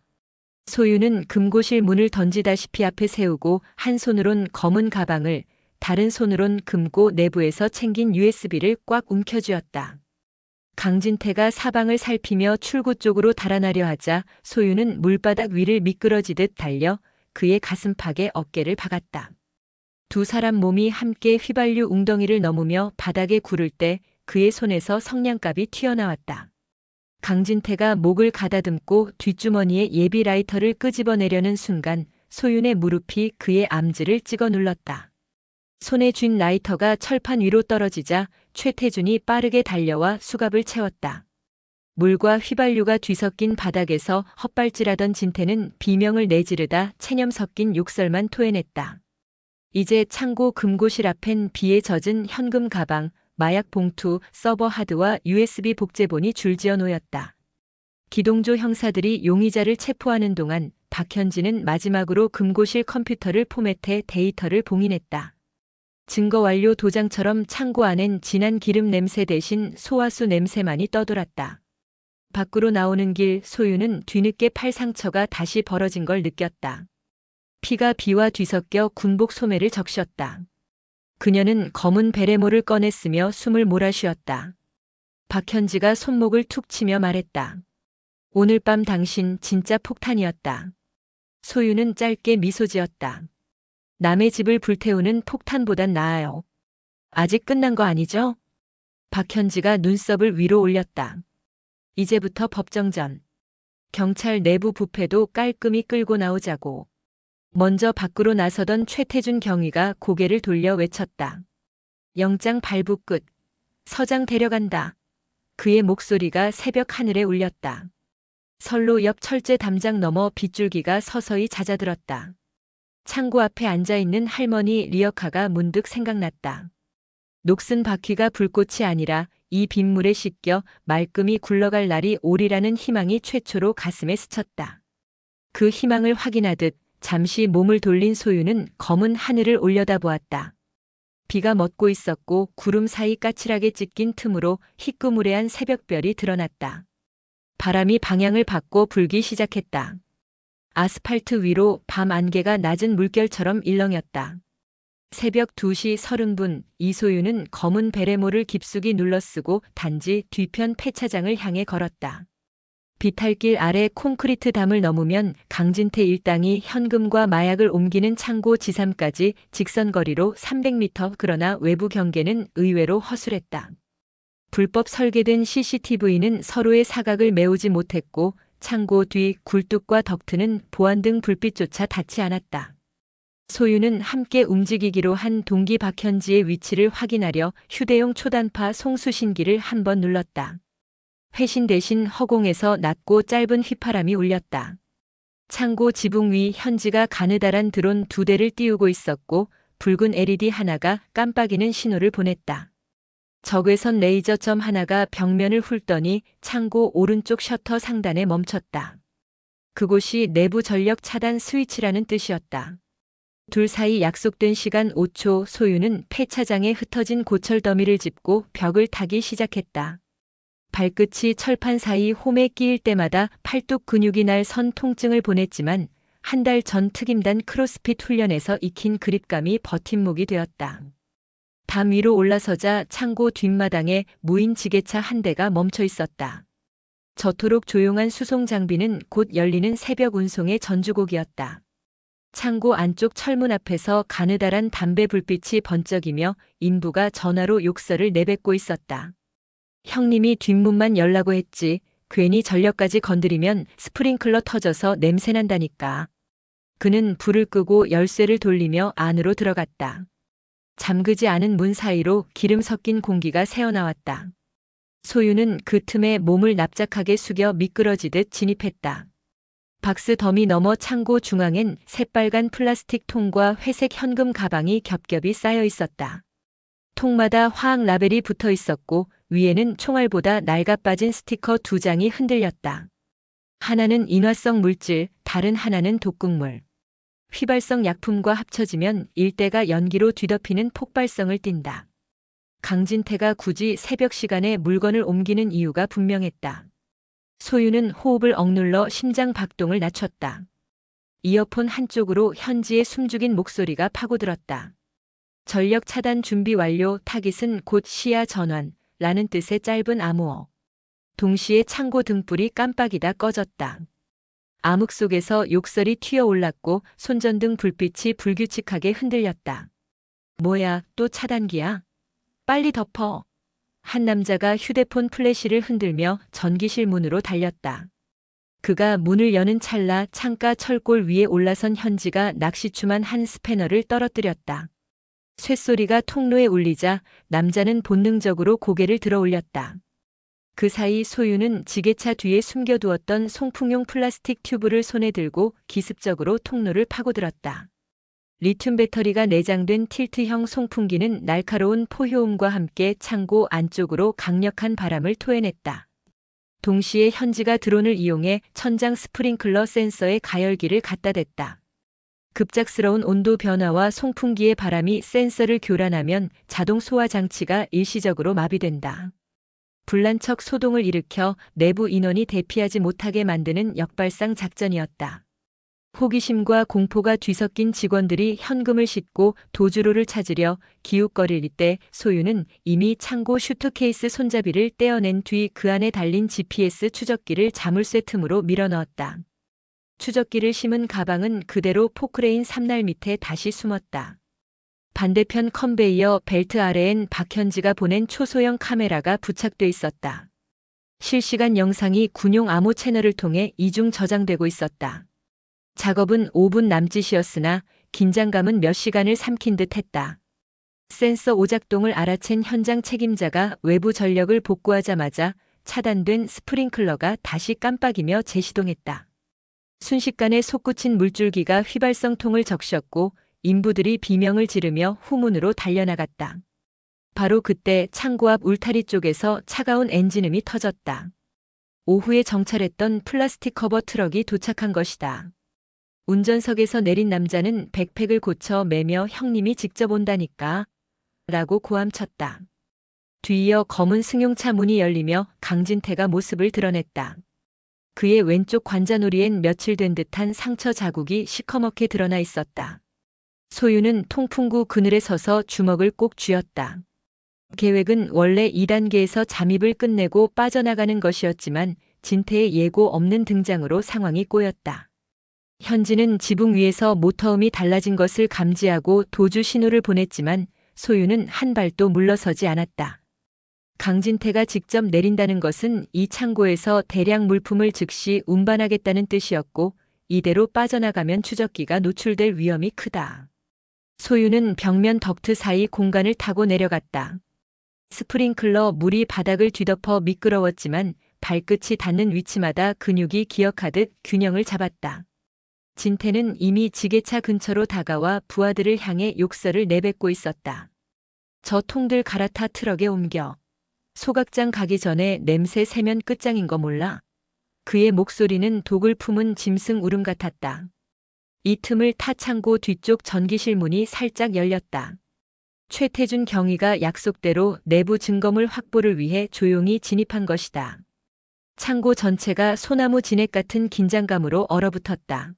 소유는 금고실 문을 던지다시피 앞에 세우고 한 손으론 검은 가방을 다른 손으론 금고 내부에서 챙긴 USB를 꽉 움켜쥐었다. 강진태가 사방을 살피며 출구 쪽으로 달아나려 하자 소유는 물바닥 위를 미끄러지듯 달려 그의 가슴팍에 어깨를 박았다. 두 사람 몸이 함께 휘발유 웅덩이를 넘으며 바닥에 구를 때 그의 손에서 성냥갑이 튀어나왔다. 강진태가 목을 가다듬고 뒷주머니에 예비 라이터를 끄집어내려는 순간 소윤의 무릎이 그의 암지를 찍어 눌렀다. 손에 쥔 라이터가 철판 위로 떨어지자 최태준이 빠르게 달려와 수갑을 채웠다. 물과 휘발유가 뒤섞인 바닥에서 헛발질하던 진태는 비명을 내지르다 체념 섞인 욕설만 토해냈다. 이제 창고 금고실 앞엔 비에 젖은 현금 가방, 마약 봉투, 서버 하드와 USB 복제본이 줄지어 놓였다. 기동조 형사들이 용의자를 체포하는 동안 박현지는 마지막으로 금고실 컴퓨터를 포맷해 데이터를 봉인했다. 증거 완료 도장처럼 창고 안엔 진한 기름 냄새 대신 소화수 냄새만이 떠돌았다. 밖으로 나오는 길 소유는 뒤늦게 팔 상처가 다시 벌어진 걸 느꼈다. 피가 비와 뒤섞여 군복 소매를 적셨다. 그녀는 검은 베레모를 꺼냈으며 숨을 몰아쉬었다. 박현지가 손목을 툭 치며 말했다. 오늘 밤 당신 진짜 폭탄이었다. 소유는 짧게 미소 지었다. 남의 집을 불태우는 폭탄보단 나아요. 아직 끝난 거 아니죠? 박현지가 눈썹을 위로 올렸다. 이제부터 법정전. 경찰 내부 부패도 깔끔히 끌고 나오자고. 먼저 밖으로 나서던 최태준 경위가 고개를 돌려 외쳤다. 영장 발부 끝. 서장 데려간다. 그의 목소리가 새벽 하늘에 울렸다. 선로 옆 철제 담장 너머 빗줄기가 서서히 잦아들었다. 창고 앞에 앉아있는 할머니 리어카가 문득 생각났다. 녹슨 바퀴가 불꽃이 아니라 이 빗물에 씻겨 말끔히 굴러갈 날이 오리라는 희망이 최초로 가슴에 스쳤다. 그 희망을 확인하듯 잠시 몸을 돌린 소유는 검은 하늘을 올려다보았다. 비가 멎고 있었고 구름 사이 까칠하게 찢긴 틈으로 희끄무레한 새벽별이 드러났다. 바람이 방향을 바꿔 불기 시작했다. 아스팔트 위로 밤 안개가 낮은 물결처럼 일렁였다. 새벽 2시 30분 이소유는 검은 베레모를 깊숙이 눌러쓰고 단지 뒤편 폐차장을 향해 걸었다. 비탈길 아래 콘크리트 담을 넘으면 강진태 일당이 현금과 마약을 옮기는 창고 지삼까지 직선거리로 300m, 그러나 외부 경계는 의외로 허술했다. 불법 설계된 CCTV는 서로의 사각을 메우지 못했고 창고 뒤 굴뚝과 덕트는 보안등 불빛조차 닿지 않았다. 소유는 함께 움직이기로 한 동기 박현지의 위치를 확인하려 휴대용 초단파 송수신기를 한번 눌렀다. 회신 대신 허공에서 낮고 짧은 휘파람이 울렸다. 창고 지붕 위 현지가 가느다란 드론 2대를 띄우고 있었고 붉은 LED 하나가 깜빡이는 신호를 보냈다. 적외선 레이저점 하나가 벽면을 훑더니 창고 오른쪽 셔터 상단에 멈췄다. 그곳이 내부 전력 차단 스위치라는 뜻이었다. 둘 사이 약속된 시간 5초, 소유는 폐차장에 흩어진 고철 더미를 짚고 벽을 타기 시작했다. 발끝이 철판 사이 홈에 끼일 때마다 팔뚝 근육이 날 선 통증을 보냈지만 한 달 전 특임단 크로스핏 훈련에서 익힌 그립감이 버팀목이 되었다. 담 위로 올라서자 창고 뒷마당에 무인 지게차 한 대가 멈춰 있었다. 저토록 조용한 수송 장비는 곧 열리는 새벽 운송의 전주곡이었다. 창고 안쪽 철문 앞에서 가느다란 담배 불빛이 번쩍이며 인부가 전화로 욕설을 내뱉고 있었다. 형님이 뒷문만 열라고 했지. 괜히 전력까지 건드리면 스프링클러 터져서 냄새난다니까. 그는 불을 끄고 열쇠를 돌리며 안으로 들어갔다. 잠그지 않은 문 사이로 기름 섞인 공기가 새어나왔다. 소유는 그 틈에 몸을 납작하게 숙여 미끄러지듯 진입했다. 박스 더미 너머 창고 중앙엔 새빨간 플라스틱 통과 회색 현금 가방이 겹겹이 쌓여 있었다. 통마다 화학 라벨이 붙어 있었고 위에는 총알보다 낡아빠진 스티커 2장이 흔들렸다. 하나는 인화성 물질, 다른 하나는 독극물. 휘발성 약품과 합쳐지면 일대가 연기로 뒤덮이는 폭발성을 띈다. 강진태가 굳이 새벽 시간에 물건을 옮기는 이유가 분명했다. 소유는 호흡을 억눌러 심장 박동을 낮췄다. 이어폰 한쪽으로 현지의 숨죽인 목소리가 파고들었다. 전력 차단 준비 완료, 타깃은 곧 시야 전환, 라는 뜻의 짧은 암호어. 동시에 창고 등불이 깜빡이다 꺼졌다. 암흑 속에서 욕설이 튀어올랐고 손전등 불빛이 불규칙하게 흔들렸다. 뭐야, 또 차단기야? 빨리 덮어. 한 남자가 휴대폰 플래시를 흔들며 전기실 문으로 달렸다. 그가 문을 여는 찰나 창가 철골 위에 올라선 현지가 낚시추만 한 스패너를 떨어뜨렸다. 쇳소리가 통로에 울리자 남자는 본능적으로 고개를 들어 올렸다. 그 사이 소유는 지게차 뒤에 숨겨두었던 송풍용 플라스틱 튜브를 손에 들고 기습적으로 통로를 파고들었다. 리튬 배터리가 내장된 틸트형 송풍기는 날카로운 포효음과 함께 창고 안쪽으로 강력한 바람을 토해냈다. 동시에 현지가 드론을 이용해 천장 스프링클러 센서에 가열기를 갖다 댔다. 급작스러운 온도 변화와 송풍기의 바람이 센서를 교란하면 자동 소화 장치가 일시적으로 마비된다. 불난척 소동을 일으켜 내부 인원이 대피하지 못하게 만드는 역발상 작전이었다. 호기심과 공포가 뒤섞인 직원들이 현금을 싣고 도주로를 찾으려 기웃거릴 때 소유는 이미 창고 슈트케이스 손잡이를 떼어낸 뒤 그 안에 달린 GPS 추적기를 자물쇠 틈으로 밀어넣었다. 추적기를 심은 가방은 그대로 포크레인 삼날 밑에 다시 숨었다. 반대편 컨베이어 벨트 아래엔 박현지가 보낸 초소형 카메라가 부착돼 있었다. 실시간 영상이 군용 암호 채널을 통해 이중 저장되고 있었다. 작업은 5분 남짓이었으나 긴장감은 몇 시간을 삼킨 듯 했다. 센서 오작동을 알아챈 현장 책임자가 외부 전력을 복구하자마자 차단된 스프링클러가 다시 깜빡이며 재시동했다. 순식간에 솟구친 물줄기가 휘발성통을 적셨고 인부들이 비명을 지르며 후문으로 달려나갔다. 바로 그때 창고 앞 울타리 쪽에서 차가운 엔진음이 터졌다. 오후에 정찰했던 플라스틱 커버 트럭이 도착한 것이다. 운전석에서 내린 남자는 백팩을 고쳐 매며 형님이 직접 온다니까 라고 고함쳤다. 뒤이어 검은 승용차 문이 열리며 강진태가 모습을 드러냈다. 그의 왼쪽 관자놀이엔 며칠 된 듯한 상처 자국이 시커멓게 드러나 있었다. 소유는 통풍구 그늘에 서서 주먹을 꼭 쥐었다. 계획은 원래 2단계에서 잠입을 끝내고 빠져나가는 것이었지만 진태의 예고 없는 등장으로 상황이 꼬였다. 현지는 지붕 위에서 모터음이 달라진 것을 감지하고 도주 신호를 보냈지만 소유는 한 발도 물러서지 않았다. 강진태가 직접 내린다는 것은 이 창고에서 대량 물품을 즉시 운반하겠다는 뜻이었고 이대로 빠져나가면 추적기가 노출될 위험이 크다. 소유는 벽면 덕트 사이 공간을 타고 내려갔다. 스프링클러 물이 바닥을 뒤덮어 미끄러웠지만 발끝이 닿는 위치마다 근육이 기억하듯 균형을 잡았다. 진태는 이미 지게차 근처로 다가와 부하들을 향해 욕설을 내뱉고 있었다. 저 통들 갈아타 트럭에 옮겨. 소각장 가기 전에 냄새 세면 끝장인 거 몰라? 그의 목소리는 독을 품은 짐승 울음 같았다. 이 틈을 타 창고 뒤쪽 전기실 문이 살짝 열렸다. 최태준 경위가 약속대로 내부 증거물 확보를 위해 조용히 진입한 것이다. 창고 전체가 소나무 진액 같은 긴장감으로 얼어붙었다.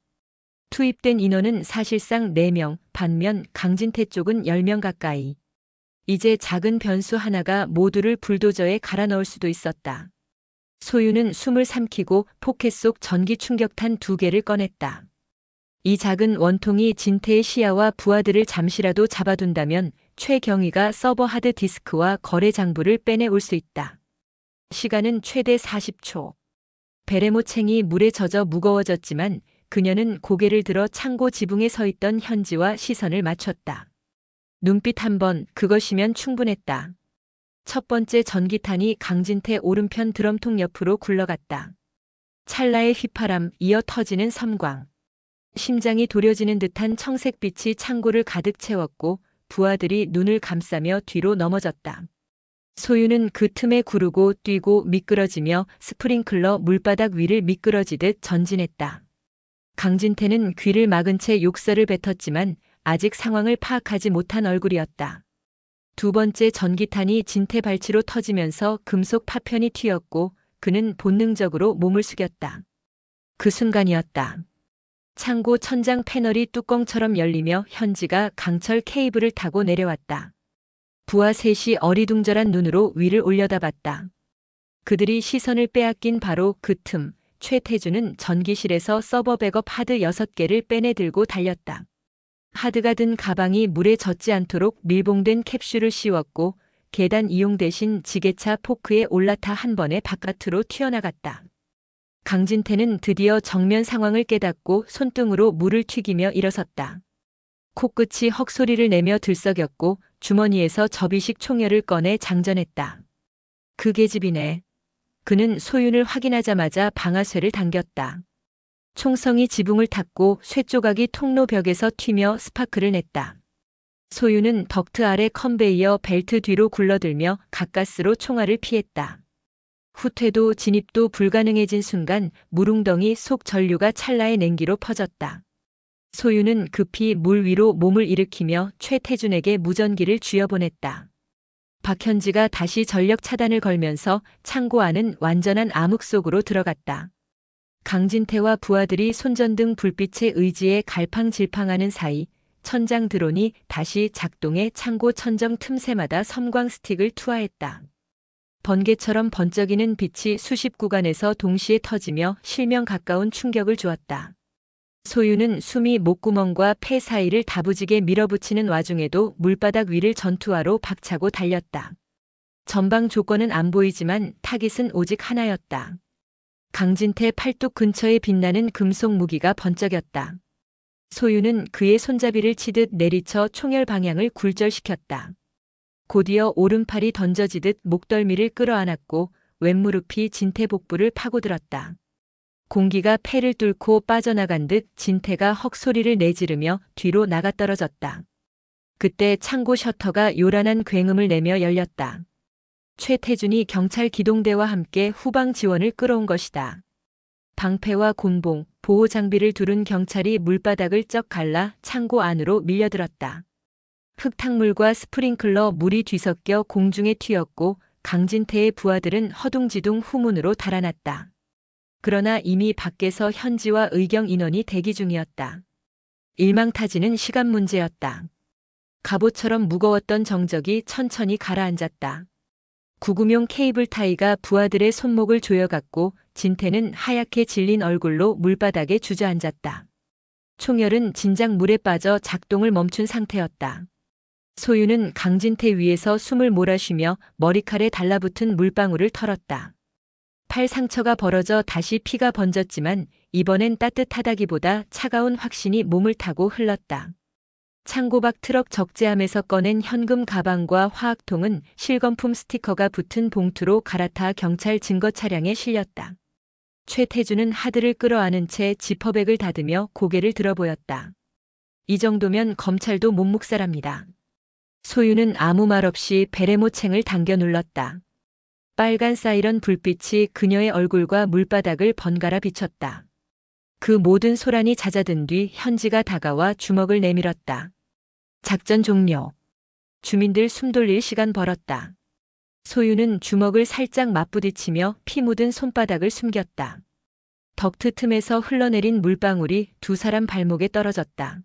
투입된 인원은 사실상 4명, 반면 강진태 쪽은 10명 가까이. 이제 작은 변수 하나가 모두를 불도저에 갈아 넣을 수도 있었다. 소유는 숨을 삼키고 포켓 속 전기 충격탄 2개를 꺼냈다. 이 작은 원통이 진태의 시야와 부하들을 잠시라도 잡아둔다면 최경희가 서버 하드 디스크와 거래 장부를 빼내올 수 있다. 시간은 최대 40초. 베레모챙이 물에 젖어 무거워졌지만 그녀는 고개를 들어 창고 지붕에 서 있던 현지와 시선을 맞췄다. 눈빛 한 번, 그것이면 충분했다. 첫 번째 전기탄이 강진태 오른편 드럼통 옆으로 굴러갔다. 찰나의 휘파람, 이어 터지는 섬광. 심장이 도려지는 듯한 청색빛이 창고를 가득 채웠고 부하들이 눈을 감싸며 뒤로 넘어졌다. 소유는 그 틈에 구르고 뛰고 미끄러지며 스프링클러 물바닥 위를 미끄러지듯 전진했다. 강진태는 귀를 막은 채 욕설을 뱉었지만 아직 상황을 파악하지 못한 얼굴이었다. 두 번째 전기탄이 진태 발치로 터지면서 금속 파편이 튀었고 그는 본능적으로 몸을 숙였다. 그 순간이었다. 창고 천장 패널이 뚜껑처럼 열리며 현지가 강철 케이블을 타고 내려왔다. 부하 셋이 어리둥절한 눈으로 위를 올려다봤다. 그들이 시선을 빼앗긴 바로 그 틈, 최태준은 전기실에서 서버 백업 하드 6개를 빼내 들고 달렸다. 하드가 든 가방이 물에 젖지 않도록 밀봉된 캡슐을 씌웠고 계단 이용 대신 지게차 포크에 올라타 한 번에 바깥으로 튀어나갔다. 강진태는 드디어 정면 상황을 깨닫고 손등으로 물을 튀기며 일어섰다. 코끝이 헉소리를 내며 들썩였고 주머니에서 접이식 총열을 꺼내 장전했다. 그 계집이네. 그는 소윤을 확인하자마자 방아쇠를 당겼다. 총성이 지붕을 탔고 쇠조각이 통로 벽에서 튀며 스파크를 냈다. 소윤은 덕트 아래 컨베이어 벨트 뒤로 굴러들며 가까스로 총알을 피했다. 후퇴도 진입도 불가능해진 순간 물웅덩이 속 전류가 찰나의 냉기로 퍼졌다. 소윤은 급히 물 위로 몸을 일으키며 최태준에게 무전기를 쥐어보냈다. 박현지가 다시 전력 차단을 걸면서 창고 안은 완전한 암흑 속으로 들어갔다. 강진태와 부하들이 손전등 불빛에 의지해 갈팡질팡하는 사이 천장 드론이 다시 작동해 창고 천정 틈새마다 섬광 스틱을 투하했다. 번개처럼 번쩍이는 빛이 수십 구간에서 동시에 터지며 실명 가까운 충격을 주었다. 소유는 숨이 목구멍과 폐 사이를 다부지게 밀어붙이는 와중에도 물바닥 위를 전투화로 박차고 달렸다. 전방 조건은 안 보이지만 타깃은 오직 하나였다. 강진태 팔뚝 근처에 빛나는 금속 무기가 번쩍였다. 소유는 그의 손잡이를 치듯 내리쳐 총열 방향을 굴절시켰다. 곧이어 오른팔이 던져지듯 목덜미를 끌어안았고 왼무릎이 진태 복부를 파고들었다. 공기가 폐를 뚫고 빠져나간 듯 진태가 헉소리를 내지르며 뒤로 나가떨어졌다. 그때 창고 셔터가 요란한 굉음을 내며 열렸다. 최태준이 경찰 기동대와 함께 후방 지원을 끌어온 것이다. 방패와 곤봉, 보호 장비를 두른 경찰이 물바닥을 쩍 갈라 창고 안으로 밀려들었다. 흙탕물과 스프링클러 물이 뒤섞여 공중에 튀었고 강진태의 부하들은 허둥지둥 후문으로 달아났다. 그러나 이미 밖에서 현지와 의경 인원이 대기 중이었다. 일망타진은 시간 문제였다. 갑옷처럼 무거웠던 정적이 천천히 가라앉았다. 구구용 케이블 타이가 부하들의 손목을 조여갔고 진태는 하얗게 질린 얼굴로 물바닥에 주저앉았다. 총열은 진작 물에 빠져 작동을 멈춘 상태였다. 소유는 강진태 위에서 숨을 몰아쉬며 머리칼에 달라붙은 물방울을 털었다. 팔 상처가 벌어져 다시 피가 번졌지만 이번엔 따뜻하다기보다 차가운 확신이 몸을 타고 흘렀다. 창고 밖 트럭 적재함에서 꺼낸 현금 가방과 화학통은 실검품 스티커가 붙은 봉투로 갈아타 경찰 증거 차량에 실렸다. 최태준은 하드를 끌어안은 채 지퍼백을 닫으며 고개를 들어 보였다. 이 정도면 검찰도 못 묵살합니다. 소유는 아무 말 없이 베레모챙을 당겨 눌렀다. 빨간 사이런 불빛이 그녀의 얼굴과 물바닥을 번갈아 비췄다. 그 모든 소란이 잦아든 뒤 현지가 다가와 주먹을 내밀었다. 작전 종료. 주민들 숨 돌릴 시간 벌었다. 소유는 주먹을 살짝 맞부딪히며 피 묻은 손바닥을 숨겼다. 덕트 틈에서 흘러내린 물방울이 두 사람 발목에 떨어졌다.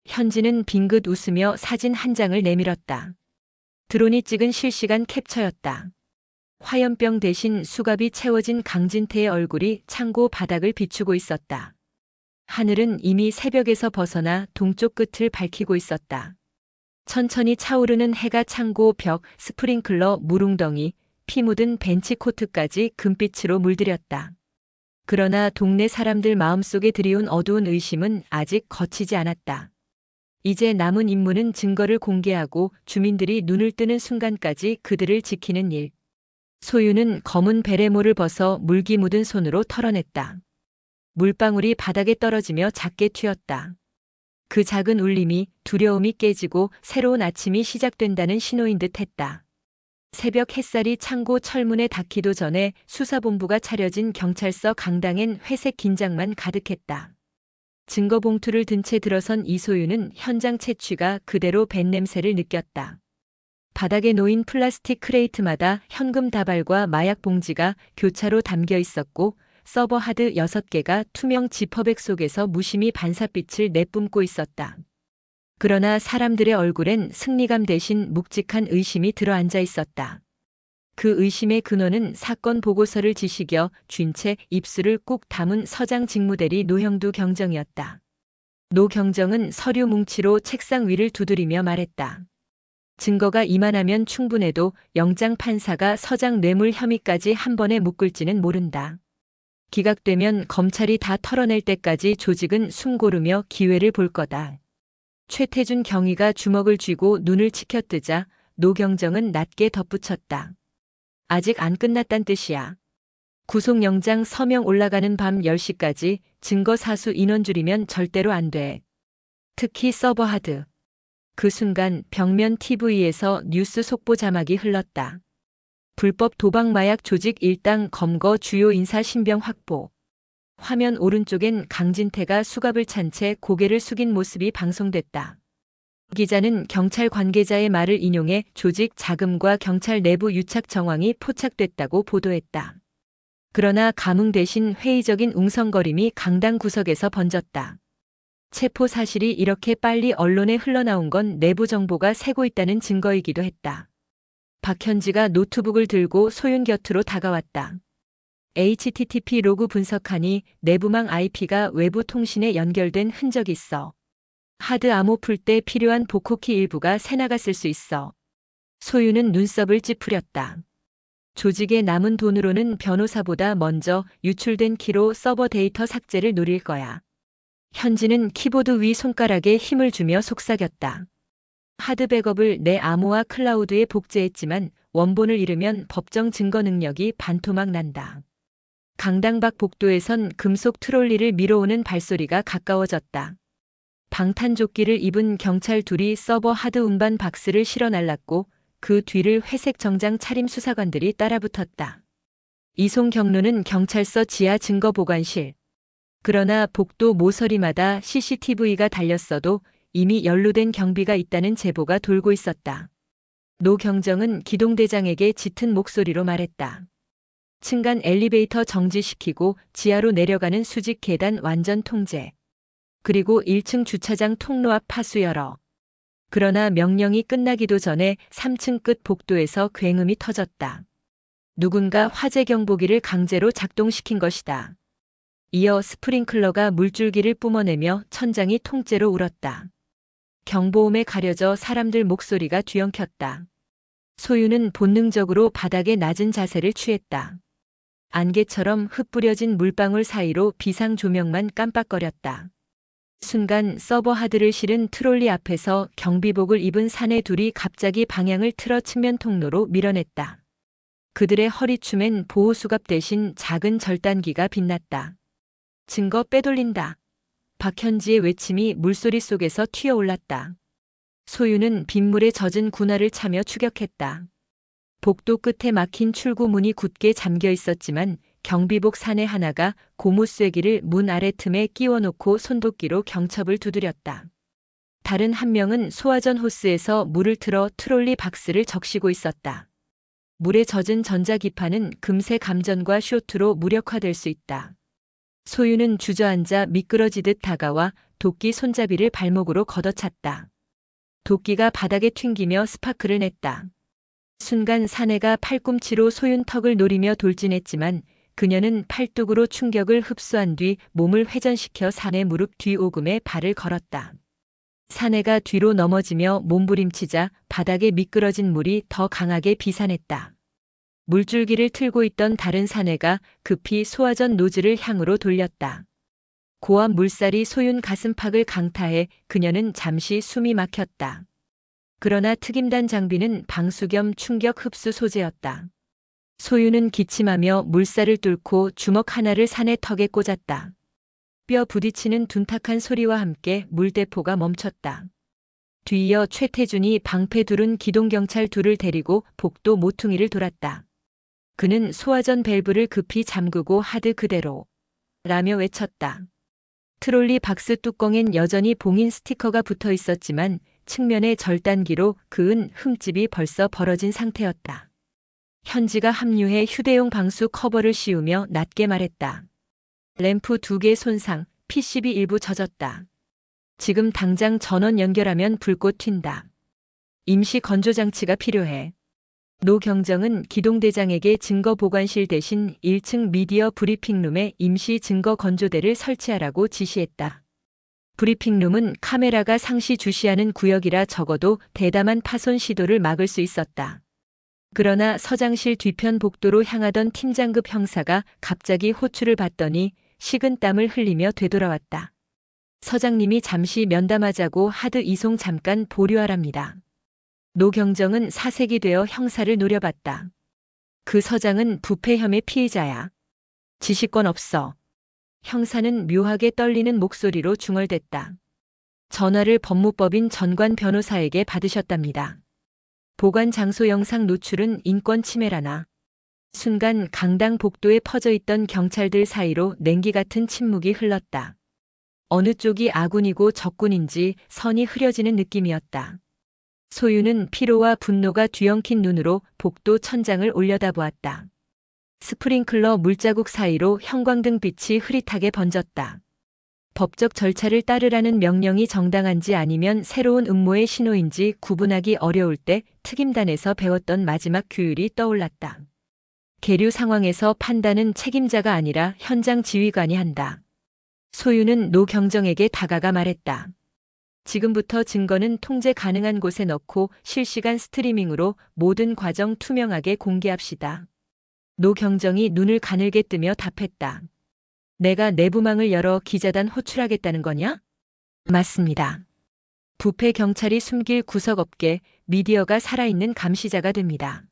현지는 빙긋 웃으며 사진 한 장을 내밀었다. 드론이 찍은 실시간 캡처였다. 화염병 대신 수갑이 채워진 강진태의 얼굴이 창고 바닥을 비추고 있었다. 하늘은 이미 새벽에서 벗어나 동쪽 끝을 밝히고 있었다. 천천히 차오르는 해가 창고 벽, 스프링클러, 물웅덩이, 피 묻은 벤치 코트까지 금빛으로 물들였다. 그러나 동네 사람들 마음속에 들이운 어두운 의심은 아직 거치지 않았다. 이제 남은 임무는 증거를 공개하고 주민들이 눈을 뜨는 순간까지 그들을 지키는 일. 소유는 검은 베레모를 벗어 물기 묻은 손으로 털어냈다. 물방울이 바닥에 떨어지며 작게 튀었다. 그 작은 울림이 두려움이 깨지고 새로운 아침이 시작된다는 신호인 듯 했다. 새벽 햇살이 창고 철문에 닿기도 전에 수사본부가 차려진 경찰서 강당엔 회색 긴장만 가득했다. 증거 봉투를 든 채 들어선 이소유는 현장 채취가 그대로 밴 냄새를 느꼈다. 바닥에 놓인 플라스틱 크레이트마다 현금 다발과 마약 봉지가 교차로 담겨 있었고 서버 하드 6개가 투명 지퍼백 속에서 무심히 반사빛을 내뿜고 있었다. 그러나 사람들의 얼굴엔 승리감 대신 묵직한 의심이 들어앉아 있었다. 그 의심의 근원은 사건 보고서를 지식여 쥔 채 입술을 꾹 다문 서장 직무대리 노형두 경정이었다. 노 경정은 서류 뭉치로 책상 위를 두드리며 말했다. 증거가 이만하면 충분해도 영장 판사가 서장 뇌물 혐의까지 한 번에 묶을지는 모른다. 기각되면 검찰이 다 털어낼 때까지 조직은 숨 고르며 기회를 볼 거다. 최태준 경위가 주먹을 쥐고 눈을 치켜뜨자 노경정은 낮게 덧붙였다. 아직 안 끝났단 뜻이야. 구속영장 서명 올라가는 밤 10시까지 증거 사수 인원 줄이면 절대로 안 돼. 특히 서버 하드. 그 순간 벽면 TV에서 뉴스 속보 자막이 흘렀다. 불법 도박 마약 조직 일당 검거 주요 인사 신병 확보. 화면 오른쪽엔 강진태가 수갑을 찬 채 고개를 숙인 모습이 방송됐다. 기자는 경찰 관계자의 말을 인용해 조직 자금과 경찰 내부 유착 정황이 포착됐다고 보도했다. 그러나 감흥 대신 회의적인 웅성거림이 강당 구석에서 번졌다. 체포 사실이 이렇게 빨리 언론에 흘러나온 건 내부 정보가 새고 있다는 증거이기도 했다. 박현지가 노트북을 들고 소윤 곁으로 다가왔다. HTTP 로그 분석하니 내부망 IP가 외부 통신에 연결된 흔적이 있어. 하드 암호 풀 때 필요한 복호키 일부가 새나갔을 수 있어. 소윤은 눈썹을 찌푸렸다. 조직에 남은 돈으로는 변호사보다 먼저 유출된 키로 서버 데이터 삭제를 노릴 거야. 현지는 키보드 위 손가락에 힘을 주며 속삭였다. 하드 백업을 내 암호화 클라우드에 복제했지만 원본을 잃으면 법정 증거 능력이 반토막 난다. 강당 밖 복도에선 금속 트롤리를 밀어오는 발소리가 가까워졌다. 방탄조끼를 입은 경찰 둘이 서버 하드 운반 박스를 실어 날랐고 그 뒤를 회색 정장 차림 수사관들이 따라붙었다. 이송 경로는 경찰서 지하 증거보관실. 그러나 복도 모서리마다 CCTV가 달렸어도 이미 연루된 경비가 있다는 제보가 돌고 있었다. 노 경정은 기동대장에게 짙은 목소리로 말했다. 층간 엘리베이터 정지시키고 지하로 내려가는 수직 계단 완전 통제. 그리고 1층 주차장 통로 앞 파수 열어. 그러나 명령이 끝나기도 전에 3층 끝 복도에서 굉음이 터졌다. 누군가 화재 경보기를 강제로 작동시킨 것이다. 이어 스프링클러가 물줄기를 뿜어내며 천장이 통째로 울었다. 경보음에 가려져 사람들 목소리가 뒤엉켰다. 소유는 본능적으로 바닥에 낮은 자세를 취했다. 안개처럼 흩뿌려진 물방울 사이로 비상 조명만 깜빡거렸다. 순간 서버 하드를 실은 트롤리 앞에서 경비복을 입은 사내 둘이 갑자기 방향을 틀어 측면 통로로 밀어냈다. 그들의 허리춤엔 보호수갑 대신 작은 절단기가 빛났다. 증거 빼돌린다. 박현지의 외침이 물소리 속에서 튀어올랐다. 소유는 빗물에 젖은 군화를 차며 추격했다. 복도 끝에 막힌 출구문이 굳게 잠겨 있었지만 경비복 사내 하나가 고무쇠기를 문 아래 틈에 끼워놓고 손도끼로 경첩을 두드렸다. 다른 한 명은 소화전 호스에서 물을 틀어 트롤리 박스를 적시고 있었다. 물에 젖은 전자기판은 금세 감전과 쇼트로 무력화될 수 있다. 소유는 주저앉아 미끄러지듯 다가와 도끼 손잡이를 발목으로 걷어찼다. 도끼가 바닥에 튕기며 스파크를 냈다. 순간 사내가 팔꿈치로 소윤 턱을 노리며 돌진했지만 그녀는 팔뚝으로 충격을 흡수한 뒤 몸을 회전시켜 사내 무릎 뒤 오금에 발을 걸었다. 사내가 뒤로 넘어지며 몸부림치자 바닥에 미끄러진 물이 더 강하게 비산했다. 물줄기를 틀고 있던 다른 사내가 급히 소화전 노즐을 향으로 돌렸다. 고압 물살이 소윤 가슴팍을 강타해 그녀는 잠시 숨이 막혔다. 그러나 특임단 장비는 방수 겸 충격 흡수 소재였다. 소윤은 기침하며 물살을 뚫고 주먹 하나를 사내 턱에 꽂았다. 뼈 부딪히는 둔탁한 소리와 함께 물대포가 멈췄다. 뒤이어 최태준이 방패 두른 기동경찰 둘을 데리고 복도 모퉁이를 돌았다. 그는 소화전 밸브를 급히 잠그고 하드 그대로 라며 외쳤다. 트롤리 박스 뚜껑엔 여전히 봉인 스티커가 붙어 있었지만 측면의 절단기로 그은 흠집이 벌써 벌어진 상태였다. 현지가 합류해 휴대용 방수 커버를 씌우며 낮게 말했다. 램프 2개 손상, PCB 일부 젖었다. 지금 당장 전원 연결하면 불꽃 튄다. 임시 건조장치가 필요해. 노 경정은 기동대장에게 증거보관실 대신 1층 미디어 브리핑룸에 임시 증거 건조대를 설치하라고 지시했다. 브리핑룸은 카메라가 상시 주시하는 구역이라 적어도 대담한 파손 시도를 막을 수 있었다. 그러나 서장실 뒤편 복도로 향하던 팀장급 형사가 갑자기 호출을 받더니 식은땀을 흘리며 되돌아왔다. 서장님이 잠시 면담하자고 하드 이송 잠깐 보류하랍니다. 노 경정은 사색이 되어 형사를 노려봤다. 그 서장은 부패 혐의 피의자야. 지시권 없어. 형사는 묘하게 떨리는 목소리로 중얼댔다. 전화를 법무법인 전관 변호사에게 받으셨답니다. 보관 장소 영상 노출은 인권 침해라나. 순간 강당 복도에 퍼져 있던 경찰들 사이로 냉기 같은 침묵이 흘렀다. 어느 쪽이 아군이고 적군인지 선이 흐려지는 느낌이었다. 소유는 피로와 분노가 뒤엉킨 눈으로 복도 천장을 올려다보았다. 스프링클러 물자국 사이로 형광등 빛이 흐릿하게 번졌다. 법적 절차를 따르라는 명령이 정당한지 아니면 새로운 음모의 신호인지 구분하기 어려울 때 특임단에서 배웠던 마지막 규율이 떠올랐다. 계류 상황에서 판단은 책임자가 아니라 현장 지휘관이 한다. 소유는 노 경정에게 다가가 말했다. 지금부터 증거는 통제 가능한 곳에 넣고 실시간 스트리밍으로 모든 과정 투명하게 공개합시다. 노 경정이 눈을 가늘게 뜨며 답했다. 내가 내부망을 열어 기자단 호출하겠다는 거냐? 맞습니다. 부패 경찰이 숨길 구석 없게 미디어가 살아있는 감시자가 됩니다.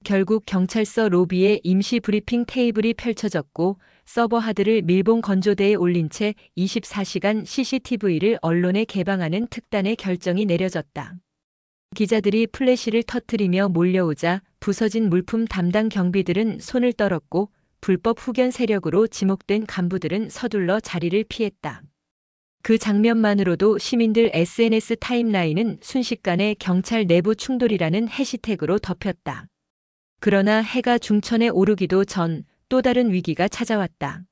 결국 경찰서 로비에 임시 브리핑 테이블이 펼쳐졌고 서버 하드를 밀봉 건조대에 올린 채 24시간 CCTV를 언론에 개방하는 특단의 결정이 내려졌다. 기자들이 플래시를 터뜨리며 몰려오자 부서진 물품 담당 경비들은 손을 떨었고 불법 후견 세력으로 지목된 간부들은 서둘러 자리를 피했다. 그 장면만으로도 시민들 SNS 타임라인은 순식간에 경찰 내부 충돌이라는 해시태그로 덮였다. 그러나 해가 중천에 오르기도 전 또 다른 위기가 찾아왔다.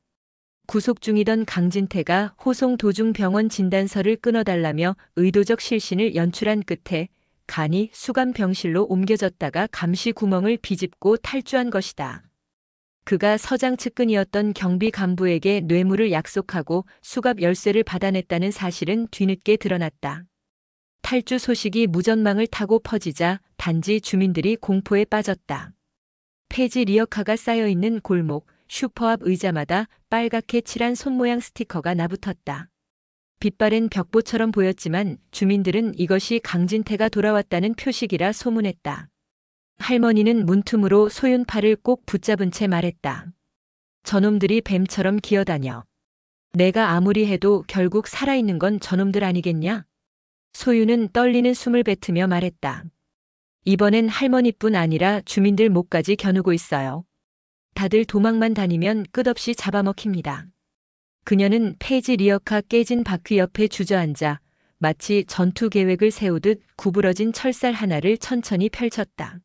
구속 중이던 강진태가 호송 도중 병원 진단서를 끊어달라며 의도적 실신을 연출한 끝에 간이 수감 병실로 옮겨졌다가 감시 구멍을 비집고 탈주한 것이다. 그가 서장 측근이었던 경비 간부에게 뇌물을 약속하고 수갑 열쇠를 받아냈다는 사실은 뒤늦게 드러났다. 탈주 소식이 무전망을 타고 퍼지자 단지 주민들이 공포에 빠졌다. 폐지 리어카가 쌓여있는 골목, 슈퍼 앞 의자마다 빨갛게 칠한 손모양 스티커가 나붙었다. 빛바랜 벽보처럼 보였지만 주민들은 이것이 강진태가 돌아왔다는 표식이라 소문했다. 할머니는 문틈으로 소윤 팔을 꼭 붙잡은 채 말했다. 저놈들이 뱀처럼 기어다녀. 내가 아무리 해도 결국 살아있는 건 저놈들 아니겠냐? 소윤은 떨리는 숨을 뱉으며 말했다. 이번엔 할머니뿐 아니라 주민들 목까지 겨누고 있어요. 다들 도망만 다니면 끝없이 잡아먹힙니다. 그녀는 폐지 리어카 깨진 바퀴 옆에 주저앉아 마치 전투 계획을 세우듯 구부러진 철살 하나를 천천히 펼쳤다.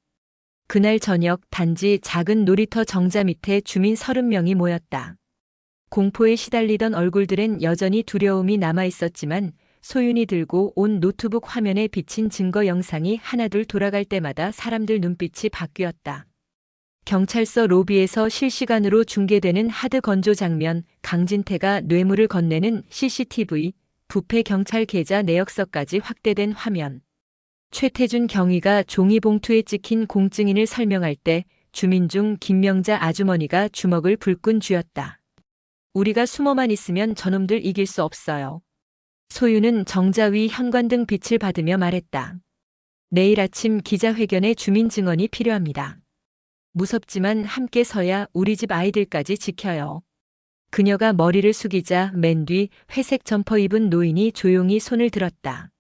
그날 저녁 단지 작은 놀이터 정자 밑에 주민 30명이 모였다. 공포에 시달리던 얼굴들엔 여전히 두려움이 남아있었지만 소윤이 들고 온 노트북 화면에 비친 증거 영상이 하나둘 돌아갈 때마다 사람들 눈빛이 바뀌었다. 경찰서 로비에서 실시간으로 중계되는 하드 건조 장면, 강진태가 뇌물을 건네는 CCTV, 부패 경찰 계좌 내역서까지 확대된 화면. 최태준 경위가 종이봉투에 찍힌 공증인을 설명할 때 주민 중 김명자 아주머니가 주먹을 불끈 쥐었다. 우리가 숨어만 있으면 저놈들 이길 수 없어요. 소유는 정자 위 현관등 빛을 받으며 말했다. 내일 아침 기자회견에 주민 증언이 필요합니다. 무섭지만 함께 서야 우리 집 아이들까지 지켜요. 그녀가 머리를 숙이자 맨 뒤 회색 점퍼 입은 노인이 조용히 손을 들었다.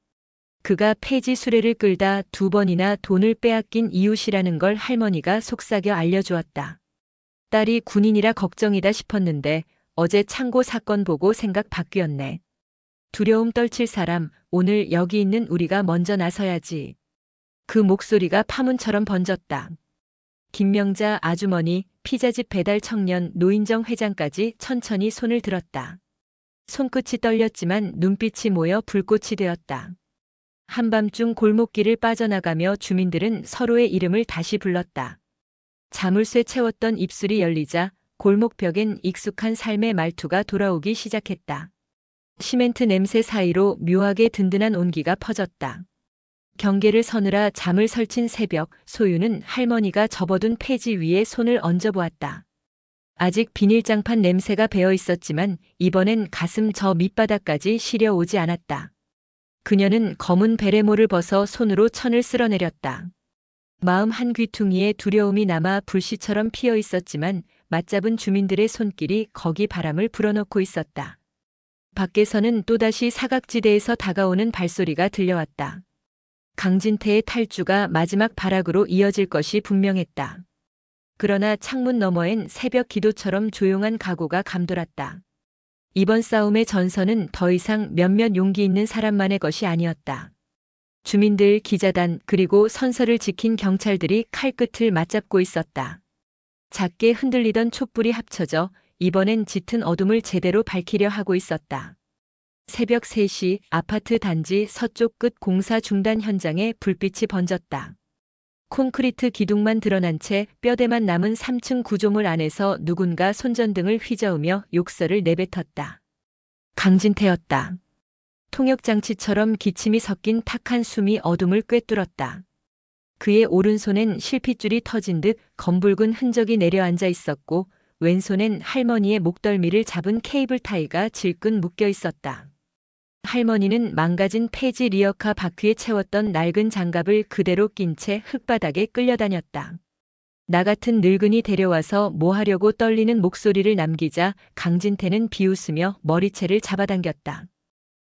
그가 폐지 수레를 끌다 2번이나 돈을 빼앗긴 이웃이라는 걸 할머니가 속삭여 알려주었다. 딸이 군인이라 걱정이다 싶었는데 어제 창고 사건 보고 생각 바뀌었네. 두려움 떨칠 사람, 오늘 여기 있는 우리가 먼저 나서야지. 그 목소리가 파문처럼 번졌다. 김명자 아주머니, 피자집 배달 청년 노인정 회장까지 천천히 손을 들었다. 손끝이 떨렸지만 눈빛이 모여 불꽃이 되었다. 한밤중 골목길을 빠져나가며 주민들은 서로의 이름을 다시 불렀다. 자물쇠 채웠던 입술이 열리자 골목벽엔 익숙한 삶의 말투가 돌아오기 시작했다. 시멘트 냄새 사이로 묘하게 든든한 온기가 퍼졌다. 경계를 서느라 잠을 설친 새벽, 소유는 할머니가 접어둔 폐지 위에 손을 얹어보았다. 아직 비닐장판 냄새가 배어 있었지만 이번엔 가슴 저 밑바닥까지 시려오지 않았다. 그녀는 검은 베레모를 벗어 손으로 천을 쓸어내렸다. 마음 한 귀퉁이에 두려움이 남아 불씨처럼 피어 있었지만 맞잡은 주민들의 손길이 거기 바람을 불어넣고 있었다. 밖에서는 또다시 사각지대에서 다가오는 발소리가 들려왔다. 강진태의 탈주가 마지막 발악으로 이어질 것이 분명했다. 그러나 창문 너머엔 새벽 기도처럼 조용한 각오가 감돌았다. 이번 싸움의 전선은 더 이상 몇몇 용기 있는 사람만의 것이 아니었다. 주민들, 기자단, 그리고 선서를 지킨 경찰들이 칼끝을 맞잡고 있었다. 작게 흔들리던 촛불이 합쳐져 이번엔 짙은 어둠을 제대로 밝히려 하고 있었다. 새벽 3시 아파트 단지 서쪽 끝 공사 중단 현장에 불빛이 번졌다. 콘크리트 기둥만 드러난 채 뼈대만 남은 3층 구조물 안에서 누군가 손전등을 휘저으며 욕설을 내뱉었다. 강진태였다. 통역장치처럼 기침이 섞인 탁한 숨이 어둠을 꿰뚫었다. 그의 오른손엔 실핏줄이 터진 듯 검붉은 흔적이 내려앉아 있었고 왼손엔 할머니의 목덜미를 잡은 케이블 타이가 질끈 묶여 있었다. 할머니는 망가진 폐지 리어카 바퀴에 채웠던 낡은 장갑을 그대로 낀 채 흙바닥에 끌려다녔다. 나 같은 늙은이 데려와서 뭐 하려고 떨리는 목소리를 남기자 강진태는 비웃으며 머리채를 잡아당겼다.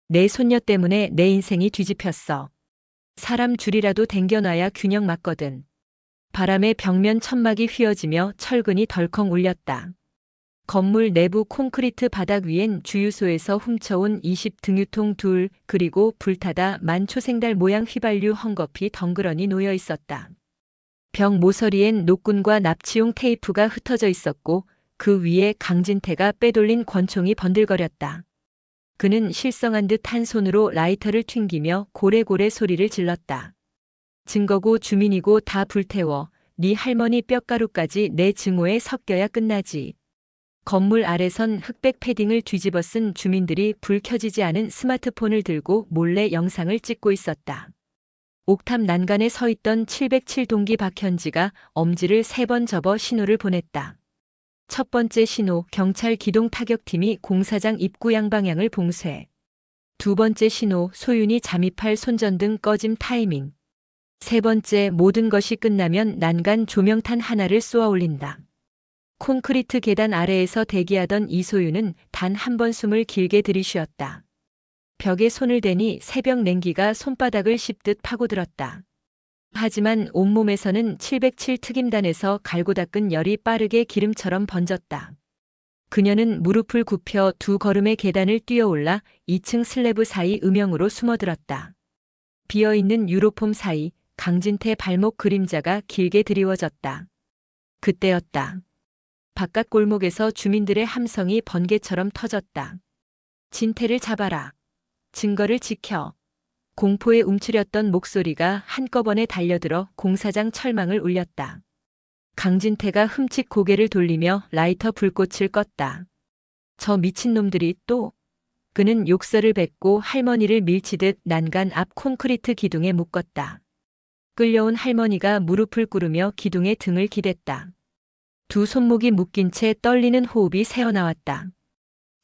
내 손녀 때문에 내 인생이 뒤집혔어. 사람 줄이라도 당겨놔야 균형 맞거든. 바람에 벽면 천막이 휘어지며 철근이 덜컹 울렸다. 건물 내부 콘크리트 바닥 위엔 주유소에서 훔쳐온 20 등유통 둘, 그리고 불타다 만 초생달 모양 휘발유 헝겊이 덩그러니 놓여 있었다. 벽 모서리엔 노끈과 납치용 테이프가 흩어져 있었고 그 위에 강진태가 빼돌린 권총이 번들거렸다. 그는 실성한 듯 한 손으로 라이터를 튕기며 고래고래 소리를 질렀다. 증거고 주민이고 다 불태워 네 할머니 뼈가루까지 내 증오에 섞여야 끝나지. 건물 아래선 흑백 패딩을 뒤집어 쓴 주민들이 불 켜지지 않은 스마트폰을 들고 몰래 영상을 찍고 있었다. 옥탑 난간에 서 있던 707 동기 박현지가 엄지를 3번 접어 신호를 보냈다. 첫 번째 신호, 경찰 기동 타격팀이 공사장 입구 양방향을 봉쇄. 두 번째 신호, 소윤이 잠입할 손전등 꺼짐 타이밍. 세 번째, 모든 것이 끝나면 난간 조명탄 하나를 쏘아 올린다. 콘크리트 계단 아래에서 대기하던 이소윤은 단 한 번 숨을 길게 들이쉬었다. 벽에 손을 대니 새벽 냉기가 손바닥을 씹듯 파고들었다. 하지만 온몸에서는 707 특임단에서 갈고 닦은 열이 빠르게 기름처럼 번졌다. 그녀는 무릎을 굽혀 두 걸음의 계단을 뛰어올라 2층 슬래브 사이 음영으로 숨어들었다. 비어있는 유로폼 사이 강진태 발목 그림자가 길게 드리워졌다. 그때였다. 바깥 골목에서 주민들의 함성이 번개처럼 터졌다. 진태를 잡아라. 증거를 지켜. 공포에 움츠렸던 목소리가 한꺼번에 달려들어 공사장 철망을 울렸다. 강진태가 흠칫 고개를 돌리며 라이터 불꽃을 껐다. 저 미친놈들이 또. 그는 욕설을 뱉고 할머니를 밀치듯 난간 앞 콘크리트 기둥에 묶었다. 끌려온 할머니가 무릎을 꿇으며 기둥에 등을 기댔다. 두 손목이 묶인 채 떨리는 호흡이 새어나왔다.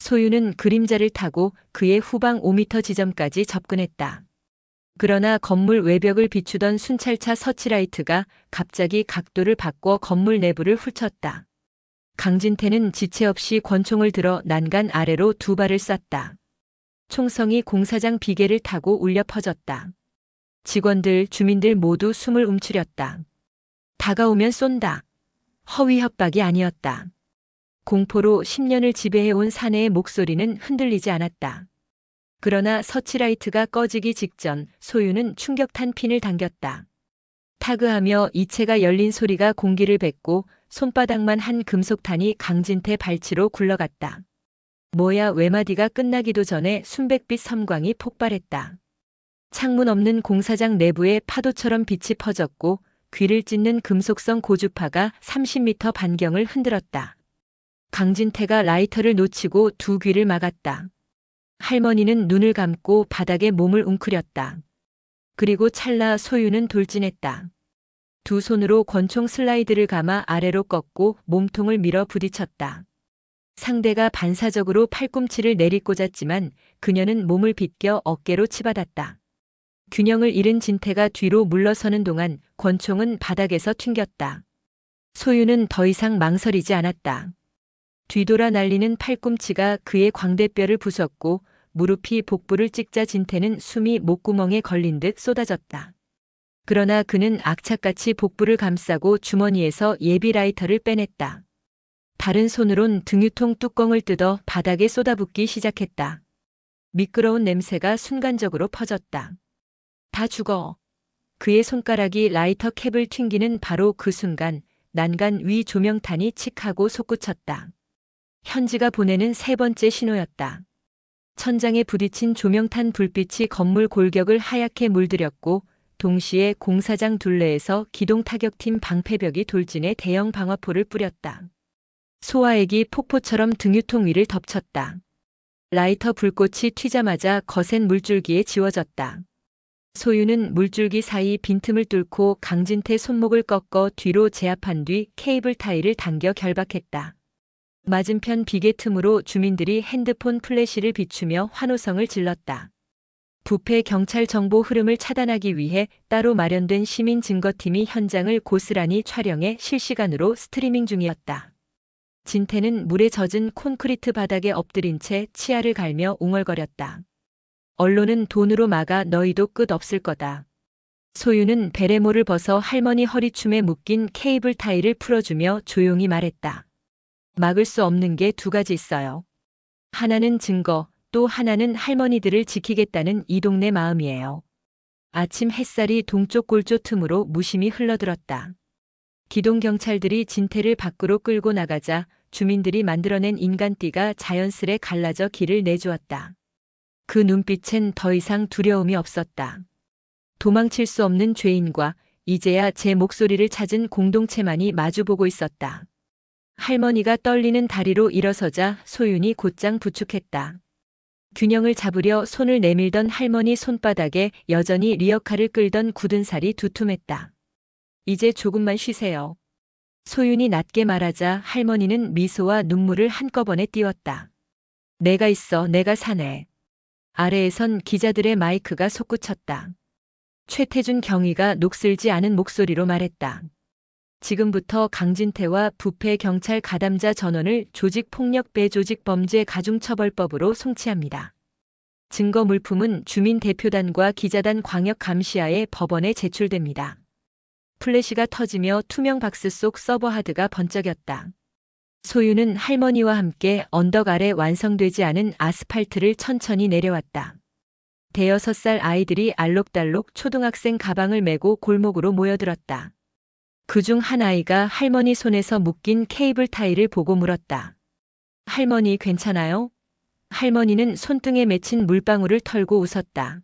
소유는 그림자를 타고 그의 후방 5m 지점까지 접근했다. 그러나 건물 외벽을 비추던 순찰차 서치라이트가 갑자기 각도를 바꿔 건물 내부를 훑쳤다. 강진태는 지체 없이 권총을 들어 난간 아래로 두 발을 쐈다. 총성이 공사장 비계를 타고 울려 퍼졌다. 직원들, 주민들 모두 숨을 움츠렸다. 다가오면 쏜다. 허위 협박이 아니었다. 공포로 10년을 지배해온 사내의 목소리는 흔들리지 않았다. 그러나 서치라이트가 꺼지기 직전 소유는 충격탄 핀을 당겼다. 타그하며 이체가 열린 소리가 공기를 뱉고 손바닥만 한 금속탄이 강진태 발치로 굴러갔다. 뭐야 외마디가 끝나기도 전에 순백빛 섬광이 폭발했다. 창문 없는 공사장 내부에 파도처럼 빛이 퍼졌고 귀를 찢는 금속성 고주파가 30m 반경을 흔들었다. 강진태가 라이터를 놓치고 두 귀를 막았다. 할머니는 눈을 감고 바닥에 몸을 웅크렸다. 그리고 찰나 소유는 돌진했다. 두 손으로 권총 슬라이드를 감아 아래로 꺾고 몸통을 밀어 부딪혔다. 상대가 반사적으로 팔꿈치를 내리꽂았지만 그녀는 몸을 비껴 어깨로 치받았다. 균형을 잃은 진태가 뒤로 물러서는 동안 권총은 바닥에서 튕겼다. 소유는 더 이상 망설이지 않았다. 뒤돌아 날리는 팔꿈치가 그의 광대뼈를 부쉈고 무릎이 복부를 찍자 진태는 숨이 목구멍에 걸린 듯 쏟아졌다. 그러나 그는 악착같이 복부를 감싸고 주머니에서 예비 라이터를 빼냈다. 다른 손으론 등유통 뚜껑을 뜯어 바닥에 쏟아붓기 시작했다. 미끄러운 냄새가 순간적으로 퍼졌다. 다 죽어. 그의 손가락이 라이터 캡을 튕기는 바로 그 순간 난간 위 조명탄이 칙 하고 솟구쳤다. 현지가 보내는 세 번째 신호였다. 천장에 부딪힌 조명탄 불빛이 건물 골격을 하얗게 물들였고 동시에 공사장 둘레에서 기동 타격팀 방패벽이 돌진해 대형 방화포를 뿌렸다. 소화액이 폭포처럼 등유통 위를 덮쳤다. 라이터 불꽃이 튀자마자 거센 물줄기에 지워졌다. 소유는 물줄기 사이 빈틈을 뚫고 강진태 손목을 꺾어 뒤로 제압한 뒤 케이블 타이를 당겨 결박했다. 맞은편 비계 틈으로 주민들이 핸드폰 플래시를 비추며 환호성을 질렀다. 부패 경찰 정보 흐름을 차단하기 위해 따로 마련된 시민 증거팀이 현장을 고스란히 촬영해 실시간으로 스트리밍 중이었다. 진태는 물에 젖은 콘크리트 바닥에 엎드린 채 치아를 갈며 웅얼거렸다. 언론은 돈으로 막아 너희도 끝 없을 거다. 소유는 베레모를 벗어 할머니 허리춤에 묶인 케이블 타이를 풀어주며 조용히 말했다. 막을 수 없는 게 두 가지 있어요. 하나는 증거, 또 하나는 할머니들을 지키겠다는 이 동네 마음이에요. 아침 햇살이 동쪽 골조 틈으로 무심히 흘러들었다. 기동경찰들이 진태를 밖으로 끌고 나가자 주민들이 만들어낸 인간띠가 자연스레 갈라져 길을 내주었다. 그 눈빛엔 더 이상 두려움이 없었다. 도망칠 수 없는 죄인과 이제야 제 목소리를 찾은 공동체만이 마주보고 있었다. 할머니가 떨리는 다리로 일어서자 소윤이 곧장 부축했다. 균형을 잡으려 손을 내밀던 할머니 손바닥에 여전히 리어카를 끌던 굳은 살이 두툼했다. 이제 조금만 쉬세요. 소윤이 낮게 말하자 할머니는 미소와 눈물을 한꺼번에 띄웠다. 내가 있어, 내가 사네. 아래에선 기자들의 마이크가 솟구쳤다. 최태준 경위가 녹슬지 않은 목소리로 말했다. 지금부터 강진태와 부패 경찰 가담자 전원을 조직폭력배 조직범죄 가중처벌법으로 송치합니다. 증거 물품은 주민대표단과 기자단 광역감시하에 법원에 제출됩니다. 플래시가 터지며 투명 박스 속 서버 하드가 번쩍였다. 소유는 할머니와 함께 언덕 아래 완성되지 않은 아스팔트를 천천히 내려왔다. 대여섯 살 아이들이 알록달록 초등학생 가방을 메고 골목으로 모여들었다. 그중 한 아이가 할머니 손에서 묶인 케이블 타이를 보고 물었다. 할머니 괜찮아요? 할머니는 손등에 맺힌 물방울을 털고 웃었다.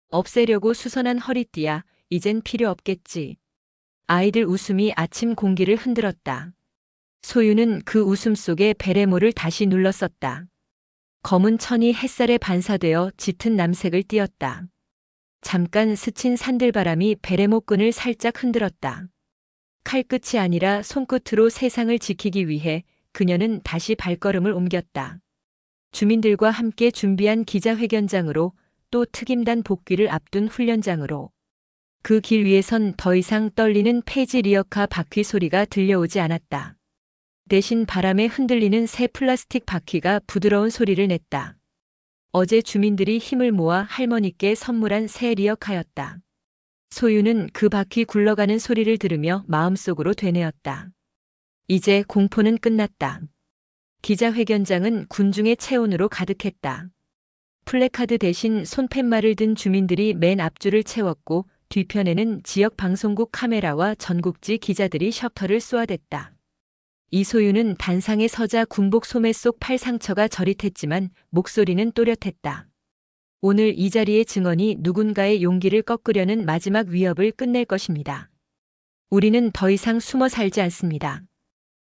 없애려고 수선한 허리띠야. 이젠 필요 없겠지. 아이들 웃음이 아침 공기를 흔들었다. 소유는 그 웃음 속에 베레모를 다시 눌렀었다. 검은 천이 햇살에 반사되어 짙은 남색을 띠었다. 잠깐 스친 산들바람이 베레모 끈을 살짝 흔들었다. 칼끝이 아니라 손끝으로 세상을 지키기 위해 그녀는 다시 발걸음을 옮겼다. 주민들과 함께 준비한 기자회견장으로, 또 특임단 복귀를 앞둔 훈련장으로. 그 길 위에선 더 이상 떨리는 폐지 리어카 바퀴 소리가 들려오지 않았다. 대신 바람에 흔들리는 새 플라스틱 바퀴가 부드러운 소리를 냈다. 어제 주민들이 힘을 모아 할머니께 선물한 새 리어카였다. 소유는 그 바퀴 굴러가는 소리를 들으며 마음속으로 되뇌었다. 이제 공포는 끝났다. 기자회견장은 군중의 체온으로 가득했다. 플래카드 대신 손팻말을 든 주민들이 맨 앞줄을 채웠고 뒤편에는 지역 방송국 카메라와 전국지 기자들이 셔터를 쏘아댔다. 이소유는 단상에 서자 군복 소매 속 팔 상처가 저릿했지만 목소리는 또렷했다. 오늘 이 자리의 증언이 누군가의 용기를 꺾으려는 마지막 위협을 끝낼 것입니다. 우리는 더 이상 숨어 살지 않습니다.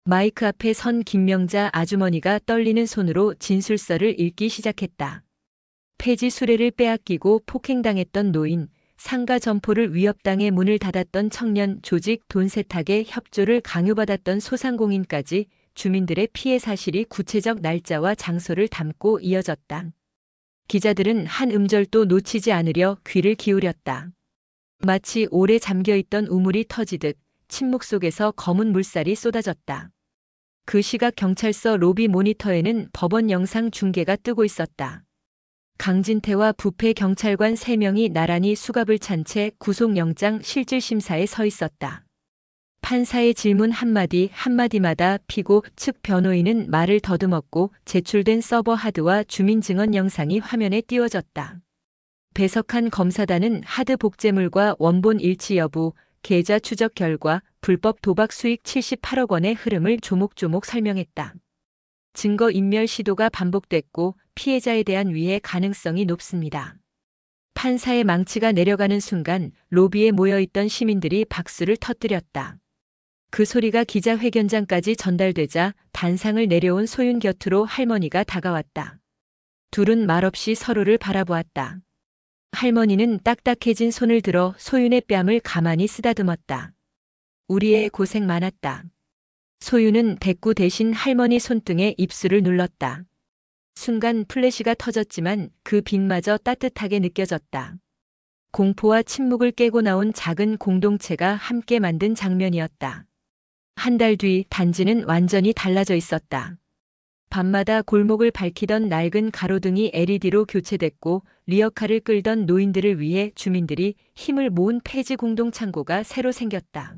마이크 앞에 선 김명자 아주머니가 떨리는 손으로 진술서를 읽기 시작했다. 폐지 수레를 빼앗기고 폭행당했던 노인, 상가 점포를 위협당해 문을 닫았던 청년, 조직 돈 세탁에 협조를 강요받았던 소상공인까지 주민들의 피해 사실이 구체적 날짜와 장소를 담고 이어졌다. 기자들은 한 음절도 놓치지 않으려 귀를 기울였다. 마치 오래 잠겨있던 우물이 터지듯 침묵 속에서 검은 물살이 쏟아졌다. 그 시각 경찰서 로비 모니터에는 법원 영상 중계가 뜨고 있었다. 강진태와 부패 경찰관 3명이 나란히 수갑을 찬 채 구속영장 실질심사에 서 있었다. 판사의 질문 한마디마다 피고 측 변호인은 말을 더듬었고 제출된 서버 하드와 주민 증언 영상이 화면에 띄워졌다. 배석한 검사단은 하드 복제물과 원본 일치 여부, 계좌 추적 결과, 불법 도박 수익 78억 원의 흐름을 조목조목 설명했다. 증거 인멸 시도가 반복됐고 피해자에 대한 위해 가능성이 높습니다. 판사의 망치가 내려가는 순간 로비에 모여있던 시민들이 박수를 터뜨렸다. 그 소리가 기자회견장까지 전달되자 단상을 내려온 소윤 곁으로 할머니가 다가왔다. 둘은 말없이 서로를 바라보았다. 할머니는 딱딱해진 손을 들어 소윤의 뺨을 가만히 쓰다듬었다. 우리 애 고생 많았다. 소윤은 대꾸 대신 할머니 손등에 입술을 눌렀다. 순간 플래시가 터졌지만 그 빛마저 따뜻하게 느껴졌다. 공포와 침묵을 깨고 나온 작은 공동체가 함께 만든 장면이었다. 한 달 뒤 단지는 완전히 달라져 있었다. 밤마다 골목을 밝히던 낡은 가로등이 LED로 교체됐고 리어카를 끌던 노인들을 위해 주민들이 힘을 모은 폐지 공동 창고가 새로 생겼다.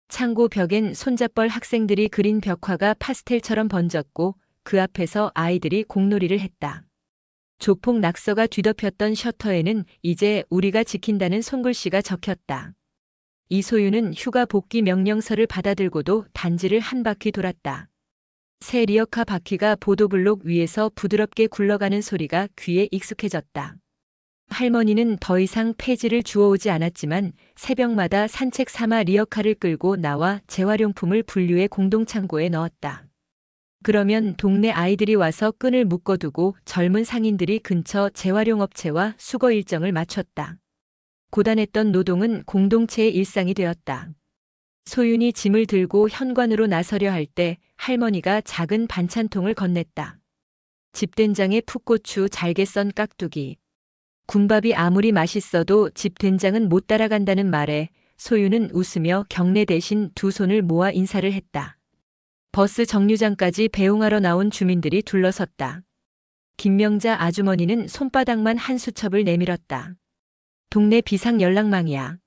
창고 벽엔 손잡벌 학생들이 그린 벽화가 파스텔처럼 번졌고 그 앞에서 아이들이 공놀이를 했다. 조폭 낙서가 뒤덮였던 셔터에는 이제 우리가 지킨다는 손글씨가 적혔다. 이소유는 휴가 복귀 명령서를 받아들고도 단지를 한 바퀴 돌았다. 새 리어카 바퀴가 보도블록 위에서 부드럽게 굴러가는 소리가 귀에 익숙해졌다. 할머니는 더 이상 폐지를 주워오지 않았지만 새벽마다 산책 삼아 리어카를 끌고 나와 재활용품을 분류해 공동창고에 넣었다. 그러면 동네 아이들이 와서 끈을 묶어두고 젊은 상인들이 근처 재활용업체와 수거 일정을 맞췄다. 고단했던 노동은 공동체의 일상이 되었다. 소윤이 짐을 들고 현관으로 나서려 할 때 할머니가 작은 반찬통을 건넸다. 집된장에 풋고추 잘게 썬 깍두기. 군밥이 아무리 맛있어도 집된장은 못 따라간다는 말에 소윤은 웃으며 경례 대신 두 손을 모아 인사를 했다. 버스 정류장까지 배웅하러 나온 주민들이 둘러섰다. 김명자 아주머니는 손바닥만 한 수첩을 내밀었다. 동네 비상 연락망이야.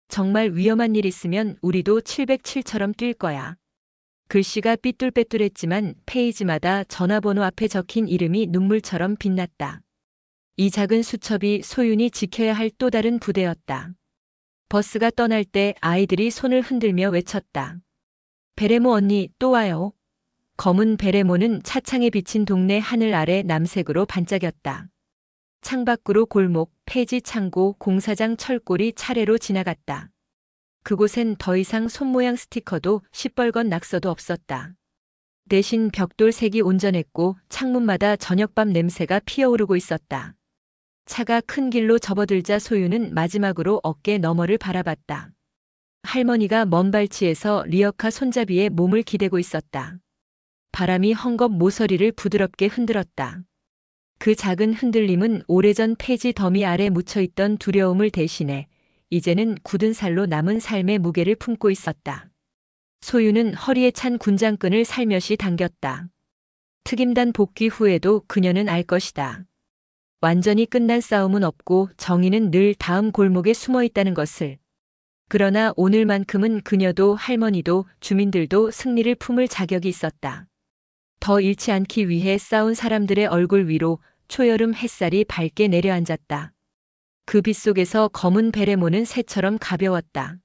정말 위험한 일 있으면 우리도 707처럼 뛸 거야. 글씨가 삐뚤빼뚤했지만 페이지마다 전화번호 앞에 적힌 이름이 눈물처럼 빛났다. 이 작은 수첩이 소윤이 지켜야 할 또 다른 부대였다. 버스가 떠날 때 아이들이 손을 흔들며 외쳤다. 베레모 언니 또 와요. 검은 베레모는 차창에 비친 동네 하늘 아래 남색으로 반짝였다. 창밖으로 골목, 폐지 창고, 공사장 철골이 차례로 지나갔다. 그곳엔 더 이상 손모양 스티커도 시뻘건 낙서도 없었다. 대신 벽돌 색이 온전했고 창문마다 저녁밤 냄새가 피어오르고 있었다. 차가 큰 길로 접어들자 소유는 마지막으로 어깨 너머를 바라봤다. 할머니가 먼 발치에서 리어카 손잡이에 몸을 기대고 있었다. 바람이 헝겊 모서리를 부드럽게 흔들었다. 그 작은 흔들림은 오래전 폐지 더미 아래 묻혀있던 두려움을 대신해 이제는 굳은 살로 남은 삶의 무게를 품고 있었다. 소유는 허리에 찬 군장끈을 살며시 당겼다. 특임단 복귀 후에도 그녀는 알 것이다. 완전히 끝난 싸움은 없고 정의는 늘 다음 골목에 숨어 있다는 것을. 그러나 오늘만큼은 그녀도 할머니도 주민들도 승리를 품을 자격이 있었다. 더 잃지 않기 위해 싸운 사람들의 얼굴 위로 초여름 햇살이 밝게 내려앉았다. 그 빛 속에서 검은 베레모는 새처럼 가벼웠다.